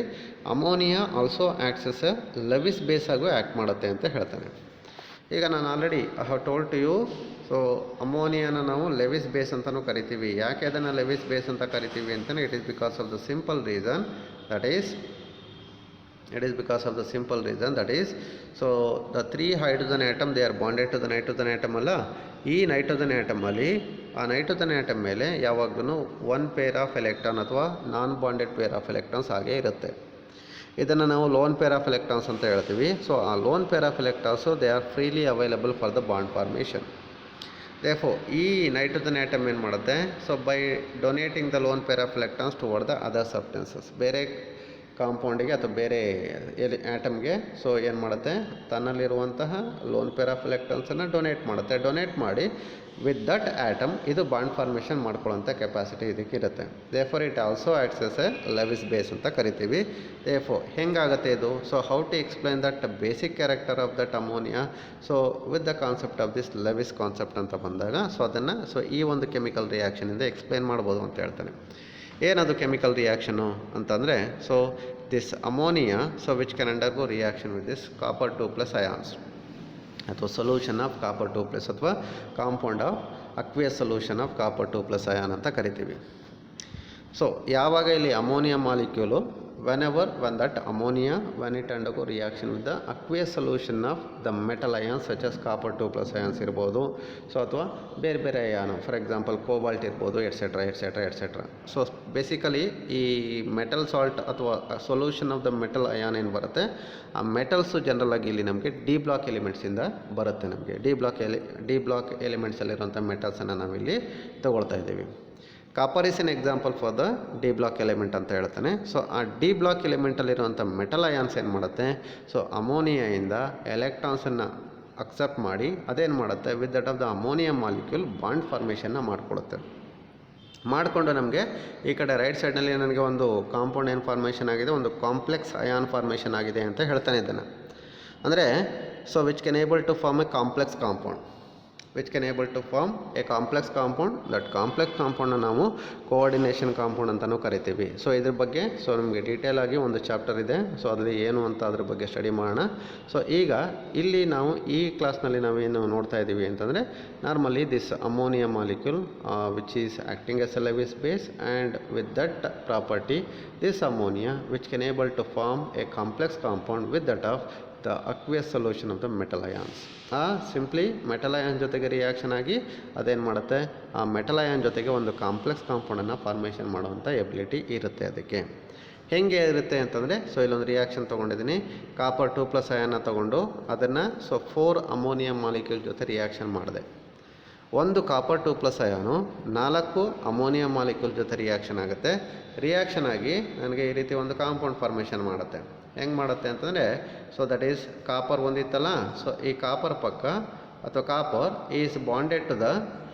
ammonia also acts as a Lewis base ಆಗು ಆ್ಯಕ್ಟ್ ಮಾಡುತ್ತೆ ಅಂತ ಹೇಳ್ತಾನೆ. ಈಗ ನಾನು already I have told to you, so ಅಮೋನಿಯಾನ ನಾವು ಲೆವಿಸ್ ಬೇಸ್ ಅಂತಲೂ ಕರಿತೀವಿ. ಯಾಕೆ ಅದನ್ನು ಲೆವಿಸ್ ಬೇಸ್ ಅಂತ ಕರಿತೀವಿ ಅಂತಲೇ, it is because of the simple reason that is so the 3 hydrogen atom they are bonded to the nitrogen atom ಅಲ್ಲ. ಈ ನೈಟ್ರೋಜನ್ ಆಟಮಲ್ಲಿ ಆ ನೈಟ್ರೋಜನ್ ಆಟಮ್ ಮೇಲೆ ಯಾವಾಗಲೂ 1 ಪೇರ್ ಆಫ್ ಎಲೆಕ್ಟ್ರಾನ್ ಅಥವಾ ನಾನ್ ಬಾಂಡೆಡ್ ಪೇರ್ ಆಫ್ ಎಲೆಕ್ಟ್ರಾನ್ಸ್ ಹಾಗೇ ಇರುತ್ತೆ. ಇದನ್ನು ನಾವು ಲೋನ್ ಪೇರ್ ಆಫ್ ಎಲೆಕ್ಟ್ರಾನ್ಸ್ ಅಂತ ಹೇಳ್ತೀವಿ. ಸೊ ಆ lone pair of electrons they are freely available for the bond formation. Therefore ಈ ನೈಟ್ರೋಜನ್ ಆಟಮ್ ಏನು ಮಾಡುತ್ತೆ, so by donating the lone pair of electrons toward the other substances, ಬೇರೆ ಕಾಂಪೌಂಡಿಗೆ ಅಥವಾ ಬೇರೆ ಆಟಮ್ಗೆ ಸೊ ಏನು ಮಾಡುತ್ತೆ, ತನ್ನಲ್ಲಿರುವಂತಹ ಲೋನ್ ಪೇರ್ ಆಫ್ ಎಲೆಕ್ಟ್ರಾನ್ಸನ್ನು ಡೊನೇಟ್ ಮಾಡಿ ವಿತ್ ದಟ್ ಆಟಮ್ ಇದು ಬಾಂಡ್ ಫಾರ್ಮೇಷನ್ ಮಾಡ್ಕೊಳ್ಳೋಂಥ ಕೆಪಾಸಿಟಿ ಇದಕ್ಕೆ ಇರುತ್ತೆ. Therefore it also acts as a Lewis base ಅಂತ ಕರಿತೀವಿ. ದೇರ್ಫೋರ್ ಹೆಂಗಾಗುತ್ತೆ ಇದು, so how to explain that basic character of that ammonia so with the concept of this Lewis concept ಅಂತ ಬಂದಾಗ, so ಅದನ್ನು so ಈ ಒಂದು ಕೆಮಿಕಲ್ ರಿಯಾಕ್ಷನಿಂದ ಎಕ್ಸ್ಪ್ಲೈನ್ ಮಾಡ್ಬೋದು ಅಂತ ಹೇಳ್ತಾನೆ. ಏನದು ಕೆಮಿಕಲ್ ರಿಯಾಕ್ಷನು ಅಂತಂದರೆ, so this ammonia so which can undergo reaction with this copper 2+ ions ಅಥವಾ ಸೊಲ್ಯೂಷನ್ ಆಫ್ copper 2+ ಅಥವಾ compound of aqueous solution of copper 2+ ion ಅಂತ ಕರಿತೀವಿ. ಸೊ ಯಾವಾಗ ಇಲ್ಲಿ ammonia molecule when that ammonia when it undergo reaction with the aqueous solution of the metal ions such as copper 2+ ions ಇರ್ಬೋದು, so ಅಥವಾ ಬೇರೆ ಅಯಾನು for example cobalt ಇರ್ಬೋದು, et cetera. So basically ಈ metal salt ಅಥವಾ solution of the metal ion ಏನು ಬರುತ್ತೆ, ಆ metals ಜನರಲಾಗಿ ಇಲ್ಲಿ ನಮಗೆ ಡಿ ಬ್ಲಾಕ್ ಎಲಿಮೆಂಟ್ಸಿಂದ ಬರುತ್ತೆ. ನಮಗೆ ಡಿ ಬ್ಲಾಕ್ ಎಲಿಮೆಂಟ್ಸಲ್ಲಿರುವಂಥ ಮೆಟಲ್ಸನ್ನು ನಾವಿಲ್ಲಿ ತಗೊಳ್ತಾ ಇದ್ದೀವಿ. Copper is an example for the D block element ಅಂತ ಹೇಳ್ತಾನೆ. ಸೊ ಆ ಡಿ ಬ್ಲಾಕ್ ಎಲಿಮೆಂಟಲ್ಲಿರುವಂಥ ಮೆಟಲ್ ಅಯಾನ್ಸ್ ಏನು ಮಾಡುತ್ತೆ, ಸೊ ಅಮೋನಿಯಾಯಿಂದ ಎಲೆಕ್ಟ್ರಾನ್ಸನ್ನು ಅಕ್ಸೆಪ್ಟ್ ಮಾಡಿ ಅದೇನು ಮಾಡುತ್ತೆ, with that of the ammonia molecule bond ಫಾರ್ಮೇಷನ್ನ ಮಾಡಿಕೊಂಡು ನಮಗೆ ಈ ಕಡೆ ರೈಟ್ ಸೈಡ್ನಲ್ಲಿ ನನಗೆ ಒಂದು ಕಾಂಪೌಂಡ್ ಏನು ಫಾರ್ಮೇಷನ್ ಆಗಿದೆ, ಒಂದು ಕಾಂಪ್ಲೆಕ್ಸ್ ಅಯಾನ್ ಫಾರ್ಮೇಷನ್ ಆಗಿದೆ ಅಂತ ಹೇಳ್ತಾನೆ ಇದನ್ನು. ಅಂದರೆ so which can able to form a complex compound. That complex ಕಾಂಪೌಂಡನ್ನು ನಾವು ಕೋಆರ್ಡಿನೇಷನ್ ಕಾಂಪೌಂಡ್ ಅಂತಲೂ ಕರಿತೀವಿ. ಸೊ ಇದ್ರ ಬಗ್ಗೆ ಸೊ ನಮಗೆ ಡೀಟೇಲ್ ಆಗಿ ಒಂದು ಚಾಪ್ಟರ್ ಇದೆ. ಸೊ ಅದರಲ್ಲಿ ಏನು ಅಂತ ಅದ್ರ ಬಗ್ಗೆ ಸ್ಟಡಿ ಮಾಡೋಣ. ಸೊ ಈಗ ಇಲ್ಲಿ ನಾವು ಈ ಕ್ಲಾಸ್ನಲ್ಲಿ ನಾವೇನು ನೋಡ್ತಾ ಇದ್ದೀವಿ ಅಂತಂದರೆ, normally this ammonia molecule which is acting as a Lewis base and with that property this ammonia which can able to form a complex compound with that of the aqueous solution of the metal ions. Simply metal ion ಜೊತೆಗೆ reaction ಆಗಿ ಅದೇನು ಮಾಡುತ್ತೆ, ಆ metal ion ಜೊತೆಗೆ ಒಂದು complex ಕಾಂಪೌಂಡನ್ನು formation ಮಾಡುವಂಥ ability ಇರುತ್ತೆ. ಅದಕ್ಕೆ ಹೆಂಗೆ ಇರುತ್ತೆ ಅಂತಂದರೆ, ಸೊ ಇಲ್ಲೊಂದು ರಿಯಾಕ್ಷನ್ ತೊಗೊಂಡಿದ್ದೀನಿ, copper 2+ ಅಯಾನ್ನ ತೊಗೊಂಡು ಅದನ್ನು ಸೊ 4 ಅಮೋನಿಯಂ ಮಾಲಿಕ್ಯೂಲ್ ಜೊತೆ ರಿಯಾಕ್ಷನ್ ಮಾಡಿದೆ. ಒಂದು copper 2+ ಅಯಾನು 4 ಅಮೋನಿಯಂ ಮಾಲಿಕ್ಯೂಲ್ ಜೊತೆ ರಿಯಾಕ್ಷನ್ ಆಗುತ್ತೆ. ರಿಯಾಕ್ಷನ್ ಆಗಿ ನನಗೆ ಈ ರೀತಿ ಒಂದು ಕಾಂಪೌಂಡ್ ಫಾರ್ಮೇಷನ್ ಮಾಡುತ್ತೆ. ಹೆಂಗೆ ಮಾಡುತ್ತೆ ಅಂತಂದರೆ, ಸೊ ದಟ್ ಈಸ್ ಕಾಪರ್ ಒಂದಿತ್ತಲ್ಲ, ಸೊ ಈ ಕಾಪರ್ ಪಕ್ಕ ಅಥವಾ copper is bonded to the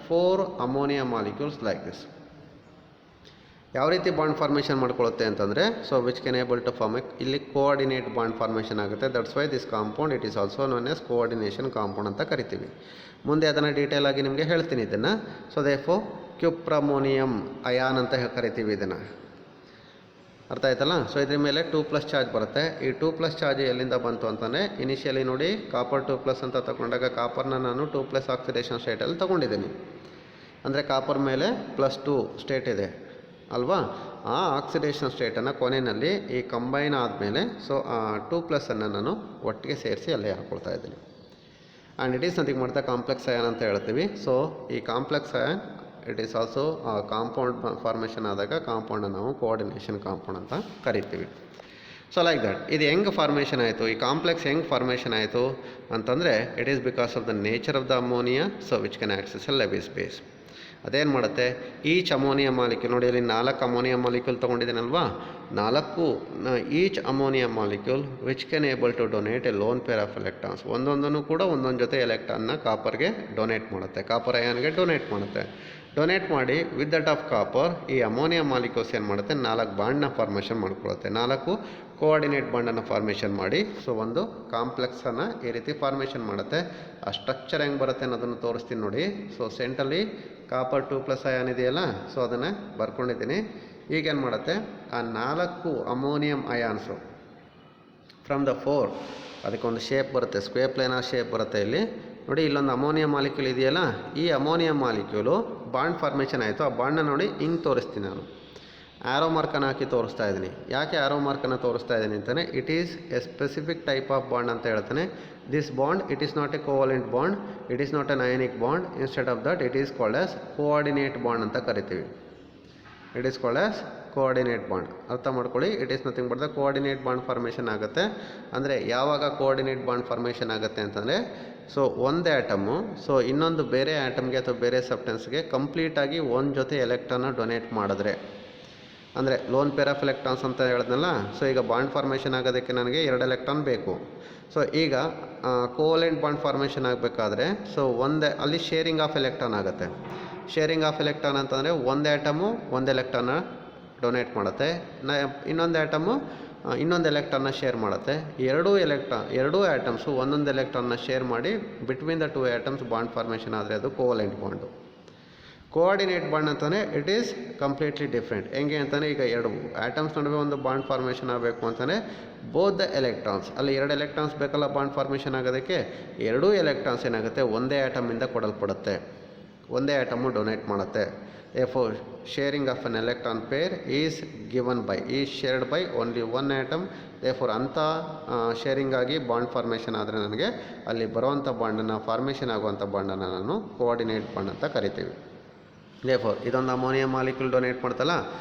4 ammonia molecules like this. ಯಾವ ರೀತಿ ಬಾಂಡ್ ಫಾರ್ಮೇಷನ್ ಮಾಡ್ಕೊಳ್ಳುತ್ತೆ ಅಂತಂದರೆ, so which can able to form ಇಲ್ಲಿ ಕೋಆರ್ಡಿನೇಟ್ ಬಾಂಡ್ ಫಾರ್ಮೇಷನ್ ಆಗುತ್ತೆ. That's why this compound it is also known as coordination compound ಅಂತ ಕರಿತೀವಿ. ಮುಂದೆ ಅದನ್ನು ಡೀಟೇಲ್ ಆಗಿ ನಿಮಗೆ ಹೇಳ್ತೀನಿ ಇದನ್ನು. ಸೊ ದೇರ್ಫೋರ್ ಕ್ಯುಪ್ರಮೋನಿಯಂ ಅಯಾನ್ ಅಂತ ಕರಿತೀವಿ ಇದನ್ನು. ಅರ್ಥ ಆಯ್ತಲ್ಲ. ಸೊ ಇದ್ರ ಮೇಲೆ 2+ ಚಾರ್ಜ್ ಬರುತ್ತೆ. ಈ 2+ ಚಾರ್ಜ್ ಎಲ್ಲಿಂದ ಬಂತು ಅಂತಂದರೆ ಇನಿಷಿಯಲಿ ನೋಡಿ ಕಾಪರ್ 2+ ಅಂತ ತಗೊಂಡಾಗ ಕಾಪರ್ನ ನಾನು 2+ ಆಕ್ಸಿಡೇಷನ್ ಸ್ಟೇಟಲ್ಲಿ ತೊಗೊಂಡಿದ್ದೀನಿ. ಅಂದರೆ ಕಾಪರ್ ಮೇಲೆ +2 ಸ್ಟೇಟ್ ಇದೆ ಅಲ್ವಾ. ಆ ಆಕ್ಸಿಡೇಷನ್ ಸ್ಟೇಟನ್ನು ಕೊನೆಯಲ್ಲಿ ಈ ಕಂಬೈನ್ ಆದಮೇಲೆ ಸೊ ಆ 2+ ನಾನು ಒಟ್ಟಿಗೆ ಸೇರಿಸಿ ಅಲ್ಲೇ ಹಾಕ್ಕೊಳ್ತಾ ಇದ್ದೀನಿ. ಆ್ಯಂಡ್ ಇಟ್ ಈಸ್ ನಥಿಂಗ್ ಮಾಡ್ತಾ ಕಾಂಪ್ಲೆಕ್ಸ್ ಅಯಾನ್ ಅಂತ ಹೇಳ್ತೀವಿ. ಸೊ ಈ complex ion it is also compound formation ಆದಾಗ ಕಾಂಪೌಂಡನ್ನು ನಾವು ಕೋಆರ್ಡಿನೇಷನ್ ಕಾಂಪೌಂಡ್ ಅಂತ ಕರಿತೀವಿ. ಸೊ ಲೈಕ್ ದಟ್ ಇದು ಹೆಂಗೆ ಫಾರ್ಮೇಷನ್ ಆಯಿತು, ಈ ಕಾಂಪ್ಲೆಕ್ಸ್ ಹೆಂಗೆ ಫಾರ್ಮೇಷನ್ ಆಯಿತು ಅಂತಂದರೆ it is because of the nature of the ammonia so which can access a Lewis base. ಅದೇನು ಮಾಡುತ್ತೆ, ಈಚ್ ಅಮೋನಿಯಾ ಮಾಲಿಕ್ಯೂಲ್ ನೋಡಿ ಅಲ್ಲಿ 4 ಅಮೋನಿಯಾ ಮಾಲಿಕ್ಯೂಲ್ ತೊಗೊಂಡಿದ್ದೀನಲ್ವಾ, 4 each ammonia molecule which can able to donate a lone pair of electrons. ಒಂದೊಂದನ್ನು ಕೂಡ ಒಂದೊಂದು ಜೊತೆ ಎಲೆಕ್ಟ್ರಾನ್ನ ಕಾಪರ್ಗೆ ಡೊನೇಟ್ ಮಾಡುತ್ತೆ, ಕಾಪರ್ ಅಯಾನ್ಗೆ ಡೊನೇಟ್ ಮಾಡುತ್ತೆ. ಡೊನೇಟ್ ಮಾಡಿ ವಿತ್ ದಟ್ ಆಫ್ ಕಾಪರ್ ಈ ಅಮೋನಿಯಾ ಮಾಲಿಕ್ಯೂಲ್ಸ್ ಏನು ಮಾಡುತ್ತೆ, 4 ಬಾಂಡ್ನ ಫಾರ್ಮೇಷನ್ ಮಾಡ್ಕೊಳ್ಳುತ್ತೆ. 4 ಕೋಆರ್ಡಿನೇಟ್ ಬಾಂಡನ್ನು ಫಾರ್ಮೇಷನ್ ಮಾಡಿ ಸೊ ಒಂದು ಕಾಂಪ್ಲೆಕ್ಸನ್ನು ಈ ರೀತಿ ಫಾರ್ಮೇಷನ್ ಮಾಡುತ್ತೆ. ಆ ಸ್ಟ್ರಕ್ಚರ್ ಹೆಂಗೆ ಬರುತ್ತೆ ಅನ್ನೋದನ್ನು ತೋರಿಸ್ತೀನಿ ನೋಡಿ. ಸೊ ಸೆಂಟ್ರಲ್ಲಿ ಕಾಪರ್ 2+ ಅಯಾನ್ ಇದೆಯಲ್ಲ, ಸೊ ಅದನ್ನು ಬರ್ಕೊಂಡಿದ್ದೀನಿ. ಈಗೇನು ಮಾಡುತ್ತೆ, ಆ 4 ಅಮೋನಿಯಂ ಅಯಾನ್ಸು ಫ್ರಮ್ ದ 4 ಅದಕ್ಕೊಂದು ಶೇಪ್ ಬರುತ್ತೆ, ಸ್ಕ್ವೇರ್ ಪ್ಲೇನರ್ ಶೇಪ್ ಬರುತ್ತೆ. ಇಲ್ಲಿ ನೋಡಿ ಇಲ್ಲೊಂದು ಅಮೋನಿಯಾ ಮಾಲಿಕ್ಯೂಲ್ ಇದೆಯಲ್ಲ, ಈ ಅಮೋನಿಯಾ ಮಾಲಿಕ್ಯೂಲು ಬಾಂಡ್ ಫಾರ್ಮೇಷನ್ ಆಯಿತು. ಆ ಬಾಂಡನ್ನ ನೋಡಿ ಹಿಂಗೆ ತೋರಿಸ್ತೀನಿ ನಾನು, ಆ್ಯರೋ ಮಾರ್ಕನ್ನು ಹಾಕಿ ತೋರಿಸ್ತಾ ಇದ್ದೀನಿ. ಯಾಕೆ ಆ್ಯರೋ ಮಾರ್ಕನ್ನು ತೋರಿಸ್ತಾ ಇದ್ದೀನಿ ಅಂತಲೇ it is a specific type of bond ಅಂತ ಹೇಳ್ತಾನೆ. This bond it is not a covalent bond, it is not an ionic bond. Instead of that it is called as coordinate bond ಅಂತ ಕರಿತೀವಿ. It is called as coordinate bond. ಅರ್ಥ ಮಾಡ್ಕೊಳ್ಳಿ, it is nothing but the coordinate bond formation ಆಗುತ್ತೆ. ಅಂದರೆ ಯಾವಾಗ coordinate bond formation ಆಗುತ್ತೆ ಅಂತಂದರೆ so ಒಂದು ಆ್ಯಟಮು ಸೊ ಇನ್ನೊಂದು ಬೇರೆ ಆ್ಯಟಮ್ಗೆ ಅಥವಾ ಬೇರೆ ಸಬ್ಸ್ಟೆನ್ಸ್ಗೆ ಕಂಪ್ಲೀಟಾಗಿ ಒಂದು ಜೊತೆ ಎಲೆಕ್ಟ್ರಾನ್ನ ಡೊನೇಟ್ ಮಾಡಿದ್ರೆ, ಅಂದರೆ ಲೋನ್ ಪೇರ್ ಆಫ್ ಎಲೆಕ್ಟ್ರಾನ್ಸ್ ಅಂತ ಹೇಳಿದ್ನಲ್ಲ. ಸೊ ಈಗ ಬಾಂಡ್ ಫಾರ್ಮೇಷನ್ ಆಗೋದಕ್ಕೆ ನನಗೆ 2 ಎಲೆಕ್ಟ್ರಾನ್ ಬೇಕು. ಸೊ ಈಗ ಕೋವಾಲೆಂಟ್ ಬಾಂಡ್ ಫಾರ್ಮೇಷನ್ ಆಗಬೇಕಾದ್ರೆ ಸೊ ಅಲ್ಲಿ ಶೇರಿಂಗ್ ಆಫ್ ಎಲೆಕ್ಟ್ರಾನ್ ಆಗುತ್ತೆ. ಶೇರಿಂಗ್ ಆಫ್ ಎಲೆಕ್ಟ್ರಾನ್ ಅಂತಂದರೆ ಒಂದು ಆ್ಯಟಮು ಒಂದು ಎಲೆಕ್ಟ್ರಾನ್ನ ಡೊನೇಟ್ ಮಾಡುತ್ತೆ, ಇನ್ನೊಂದು ಆ್ಯಟಮು ಇನ್ನೊಂದು ಎಲೆಕ್ಟ್ರಾನ್ನ ಶೇರ್ ಮಾಡುತ್ತೆ. ಎರಡೂ ಆ್ಯಟಮ್ಸು ಒಂದೊಂದು ಎಲೆಕ್ಟ್ರಾನ್ನ ಶೇರ್ ಮಾಡಿ between the 2 atoms bond formation ಆದರೆ ಅದು ಕೋವಾಲೆಂಟ್ ಬಾಂಡು. ಕೋಆರ್ಡಿನೇಟ್ ಬಾಂಡ್ ಅಂತಲೇ ಇಟ್ ಈಸ್ ಕಂಪ್ಲೀಟ್ಲಿ ಡಿಫ್ರೆಂಟ್. ಹೆಂಗೆ ಅಂತಲೇ ಈಗ 2 ಆ್ಯಟಮ್ಸ್ ನಡುವೆ ಒಂದು ಬಾಂಡ್ ಫಾರ್ಮೇಷನ್ ಆಗಬೇಕು ಅಂತಲೇ ಬೋತ್ ದ ಎಲೆಕ್ಟ್ರಾನ್ಸ್, ಅಲ್ಲಿ 2 ಎಲೆಕ್ಟ್ರಾನ್ಸ್ ಬೇಕಲ್ಲ ಬಾಂಡ್ ಫಾರ್ಮೇಷನ್ ಆಗೋದಕ್ಕೆ, 2 ಎಲೆಕ್ಟ್ರಾನ್ಸ್ ಏನಾಗುತ್ತೆ ಒಂದೇ ಆ್ಯಟಮಿಂದ ಕೊಡಲ್ಪಡುತ್ತೆ, ಒಂದೇ ಆ್ಯಟಮು ಡೊನೇಟ್ ಮಾಡುತ್ತೆ. Therefore, sharing of an electron pair is shared by only one atom. Therefore, ಅಂಥ ಶೇರಿಂಗ್ ಆಗಿ ಬಾಂಡ್ ಫಾರ್ಮೇಷನ್ ಆದರೆ ನನಗೆ ಅಲ್ಲಿ ಬರುವಂಥ ಬಾಂಡನ್ನು ಫಾರ್ಮೇಷನ್ ಆಗುವಂಥ ಬಾಂಡನ್ನು ನಾನು ಕೋಆರ್ಡಿನೇಟ್ ಬಾಂಡ್ ಅಂತ ಕರಿತೀವಿ. Therefore, ಇದೊಂದು ಅಮೋನಿಯಾ ಮಾಲಿಕ್ಯೂಲ್ ಡೊನೇಟ್ ಮಾಡ್ತಲ್ಲ,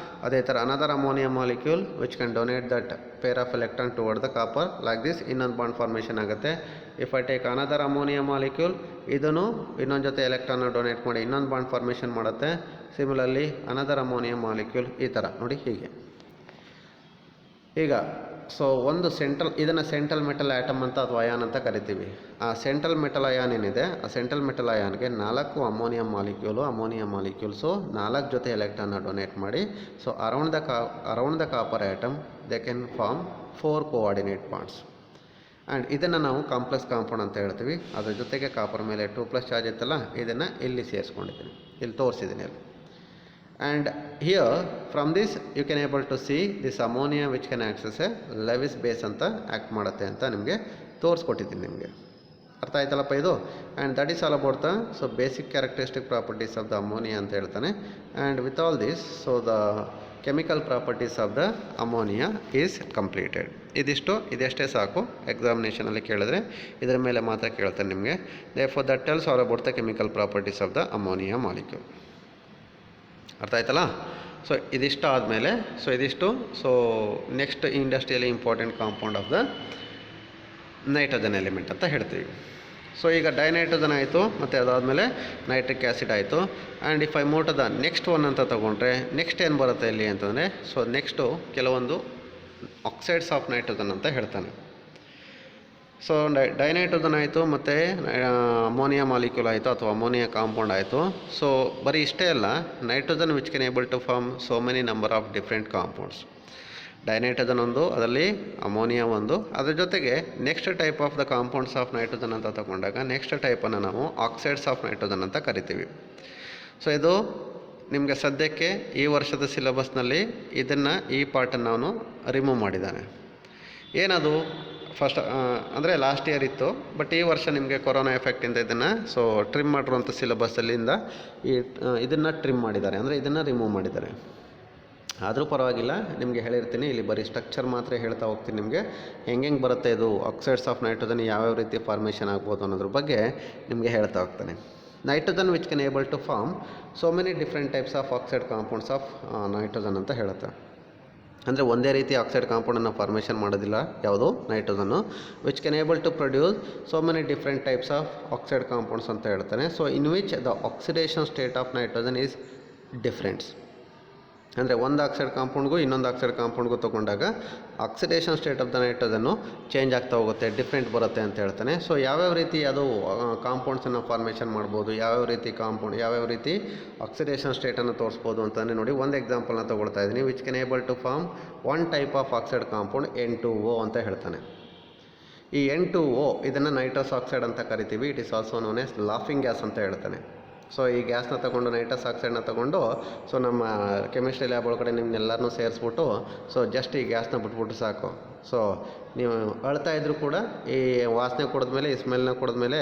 ಅದೇ ಥರ another ammonia molecule which can donate that pair of electron toward the copper like this. ಇನ್ನೊಂದು ಬಾಂಡ್ ಫಾರ್ಮೇಷನ್ ಆಗುತ್ತೆ. If I take another ammonia molecule, ಇದನ್ನು ಇನ್ನೊಂದು ಜೊತೆ ಎಲೆಕ್ಟ್ರಾನ್ನ ಡೊನೇಟ್ ಮಾಡಿ ಇನ್ನೊಂದು ಬಾಂಡ್ ಫಾರ್ಮೇಷನ್ ಮಾಡುತ್ತೆ. ಸಿಮಿಲರ್ಲಿ ಅನದರ್ ಅಮೋನಿಯಾ ಮಾಲಿಕ್ಯೂಲ್ ಈ ಥರ ನೋಡಿ ಹೀಗೆ. ಈಗ ಸೊ ಒಂದು ಇದನ್ನು ಸೆಂಟ್ರಲ್ ಮೆಟಲ್ ಆ್ಯಟಮ್ ಅಂತ ಅಥವಾ ಅಯಾನ್ ಅಂತ ಕರಿತೀವಿ. ಆ ಸೆಂಟ್ರಲ್ ಮೆಟಲ್ ಅಯಾನ್ ಏನಿದೆ, ಆ ಸೆಂಟ್ರಲ್ ಮೆಟಲ್ ಅಯಾನ್ಗೆ 4 ಅಮೋನಿಯಾ ಮಾಲಿಕ್ಯೂಲ್ಸು 4 ಜೊತೆ ಎಲೆಕ್ಟ್ರಾನ್ನ ಡೊನೇಟ್ ಮಾಡಿ so around the copper atom they can form 4 coordinate bonds. And ಇದನ್ನು ನಾವು ಕಾಂಪ್ಲೆಕ್ಸ್ ಕಾಂಪೌಂಡ್ ಅಂತ ಹೇಳ್ತೀವಿ. ಅದ್ರ ಜೊತೆಗೆ ಕಾಪರ್ ಮೇಲೆ 2+ ಚಾರ್ಜ್ ಇತ್ತಲ್ಲ, ಇದನ್ನು ಇಲ್ಲಿ ಸೇರಿಸ್ಕೊಂಡಿದ್ದೀನಿ, ಇಲ್ಲಿ ತೋರಿಸಿದ್ದೀನಿ ಅಲ್ಲಿ. And here from this you can able to see this ammonia which can act as a Lewis base ಅಂತ ಆ್ಯಕ್ಟ್ ಮಾಡುತ್ತೆ ಅಂತ ನಿಮಗೆ ತೋರಿಸ್ಕೊಟ್ಟಿದ್ದೀನಿ. ನಿಮಗೆ ಅರ್ಥ ಆಯ್ತಲ್ಲಪ್ಪ ಇದು. And that is all about the so basic characteristic properties of the ammonia ಅಂತ ಹೇಳ್ತಾನೆ. And with all this so the chemical properties of the ammonia is completed. ಇದೆಷ್ಟೇ ಸಾಕು ಎಕ್ಸಾಮಿನೇಷನಲ್ಲಿ ಕೇಳಿದ್ರೆ ಇದರ ಮೇಲೆ ಮಾತ್ರ ಕೇಳ್ತಾನೆ ನಿಮಗೆ. Therefore that tells all about the chemical properties of the ammonia molecule. ಅರ್ಥ ಆಯ್ತಲ್ಲ. ಸೊ ಇದಿಷ್ಟು ಆದಮೇಲೆ so next ಇಂಡಸ್ಟ್ರಿಯಲಿ important compound of the nitrogen element ಅಂತ ಹೇಳ್ತೀವಿ. ಸೊ ಈಗ ಡೈನೈಟ್ರೋಜನ್ ಆಯಿತು, ಮತ್ತು ಅದಾದಮೇಲೆ ನೈಟ್ರಿಕ್ ಆ್ಯಸಿಡ್ ಆಯಿತು. And if I move to the next one ಅಂತ ತೊಗೊಂಡ್ರೆ ನೆಕ್ಸ್ಟ್ ಏನು ಬರುತ್ತೆ ಇಲ್ಲಿ ಅಂತಂದರೆ ಸೊ ನೆಕ್ಸ್ಟು ಕೆಲವೊಂದು ಆಕ್ಸೈಡ್ಸ್ ಆಫ್ ನೈಟ್ರೋಜನ್ ಅಂತ ಹೇಳ್ತಾನೆ. ಸೊ ಡೈನೈಟ್ರೋಜನ್ ಆಯಿತು, ಮತ್ತು ಅಮೋನಿಯಾ ಮಾಲಿಕ್ಯೂಲ್ ಆಯಿತು ಅಥವಾ ಅಮೋನಿಯಾ ಕಾಂಪೌಂಡ್ ಆಯಿತು. ಸೊ ಬರೀ ಇಷ್ಟೇ ಅಲ್ಲ, nitrogen which can able to form so many number of different compounds. Dinitrogen ಒಂದು, ಅದರಲ್ಲಿ ಅಮೋನಿಯಾ ಒಂದು, ಅದ್ರ ಜೊತೆಗೆ next type of the compounds of nitrogen ಅಂತ ತಗೊಂಡಾಗ ನೆಕ್ಸ್ಟ್ ಟೈಪನ್ನು ನಾವು ಆಕ್ಸೈಡ್ಸ್ ಆಫ್ ನೈಟ್ರೋಜನ್ ಅಂತ ಕರಿತೀವಿ. ಸೊ ಇದು ನಿಮಗೆ ಸದ್ಯಕ್ಕೆ ಈ ವರ್ಷದ ಸಿಲೆಬಸ್ನಲ್ಲಿ ಇದನ್ನು ಈ ಪಾರ್ಟನ್ನು ಅವನು ರಿಮೂವ್ ಮಾಡಿದ್ದಾನೆ. ಏನದು ಫಸ್ಟ್ ಅಂದರೆ ಲಾಸ್ಟ್ ಇಯರ್ ಇತ್ತು, ಬಟ್ ಈ ವರ್ಷ ನಿಮಗೆ ಕೊರೋನಾ ಎಫೆಕ್ಟಿಂದ ಇದನ್ನು ಸೊ ಟ್ರಿಮ್ ಮಾಡಿರುವಂಥ ಸಿಲೆಬಸ್ಸಲ್ಲಿಂದ ಇದನ್ನು ಟ್ರಿಮ್ ಮಾಡಿದ್ದಾರೆ, ಅಂದರೆ ಇದನ್ನು ರಿಮೂವ್ ಮಾಡಿದ್ದಾರೆ. ಆದರೂ ಪರವಾಗಿಲ್ಲ, ನಿಮಗೆ ಹೇಳಿರ್ತೀನಿ, ಇಲ್ಲಿ ಬರೀ ಸ್ಟ್ರಕ್ಚರ್ ಮಾತ್ರ ಹೇಳ್ತಾ ಹೋಗ್ತೀನಿ. ನಿಮಗೆ ಹೆಂಗೆ ಬರುತ್ತೆ ಇದು ಆಕ್ಸೈಡ್ಸ್ ಆಫ್ ನೈಟ್ರೋಜನ್ ಯಾವ್ಯಾವ ರೀತಿ ಫಾರ್ಮೇಷನ್ ಆಗ್ಬೋದು ಅನ್ನೋದ್ರ ಬಗ್ಗೆ ನಿಮಗೆ ಹೇಳ್ತಾ ಹೋಗ್ತಾನೆ. Nitrogen which can able to form so many different types of oxide compounds of nitrogen ಅಂತ ಹೇಳುತ್ತೆ. ಅಂದರೆ ಒಂದೇ ರೀತಿ ಆಕ್ಸೈಡ್ ಕಾಂಪೌಂಡನ್ನು ಫಾರ್ಮೇಷನ್ ಮಾಡೋದಿಲ್ಲ ಯಾವುದು ನೈಟ್ರೋಜನ್ನು. Which can able to produce so many different types of oxide compounds ಅಂತ ಹೇಳ್ತಾನೆ. So in which the oxidation state of nitrogen is differents. ಅಂದರೆ ಒಂದು ಆಕ್ಸೈಡ್ ಕಾಂಪೌಂಡ್ಗೂ ಇನ್ನೊಂದು ಆಕ್ಸೈಡ್ ಕಾಂಪೌಂಡ್ಗೂ ತೊಗೊಂಡಾಗ ಆಕ್ಸಿಡೇಷನ್ ಸ್ಟೇಟ್ ಆಫ್ ದ ನೈಟ್ರೋಜನ್ನು ಚೇಂಜ್ ಆಗ್ತಾ ಹೋಗುತ್ತೆ, ಡಿಫ್ರೆಂಟ್ ಬರುತ್ತೆ ಅಂತ ಹೇಳ್ತಾನೆ. ಸೊ ಯಾವ್ಯಾವ ರೀತಿ ಅದು ಕಾಂಪೌಂಡ್ಸನ್ನು ಫಾರ್ಮೇಷನ್ ಮಾಡ್ಬೋದು, ಯಾವ್ಯಾವ ರೀತಿ ಕಾಂಪೌಂಡ್ ಯಾವ್ಯಾವ ರೀತಿ ಆಕ್ಸಿಡೇಷನ್ ಸ್ಟೇಟನ್ನು ತೋರಿಸ್ಬೋದು ಅಂತಲೇ ನೋಡಿ ಒಂದು ಎಕ್ಸಾಂಪಲ್ನ ತೊಗೊಳ್ತಾ ಇದ್ದೀನಿ. Which can able to form one type of oxide compound N2O ಅಂತ ಹೇಳ್ತಾನೆ. ಈ N2O ಇದನ್ನು ನೈಟ್ರಸ್ ಆಕ್ಸೈಡ್ ಅಂತ ಕರಿತೀವಿ. It is also known S laughing gas ಅಂತ ಹೇಳ್ತಾನೆ. ಸೊ ಈ ಗ್ಯಾಸ್ನ ತಗೊಂಡು ನೈಟ್ರಸ್ ಆಕ್ಸೈಡ್ನ ತಗೊಂಡು ಸೊ ನಮ್ಮ ಕೆಮಿಸ್ಟ್ರಿ ಲ್ಯಾಬ್ ಒಳಗಡೆ ನಿಮ್ಮನ್ನೆಲ್ಲರನ್ನೂ ಸೇರಿಸ್ಬಿಟ್ಟು ಸೊ ಜಸ್ಟ್ ಈ ಗ್ಯಾಸ್ನ ಬಿಟ್ಬಿಟ್ಟು ಸಾಕು. ಸೊ ನೀವು ಅಳ್ತಾ ಇದ್ರೂ ಕೂಡ ಈ ವಾಸನೆ ಕುಡಿದ್ಮೇಲೆ, ಈ ಸ್ಮೆಲ್ನ ಕುಡಿದ್ಮೇಲೆ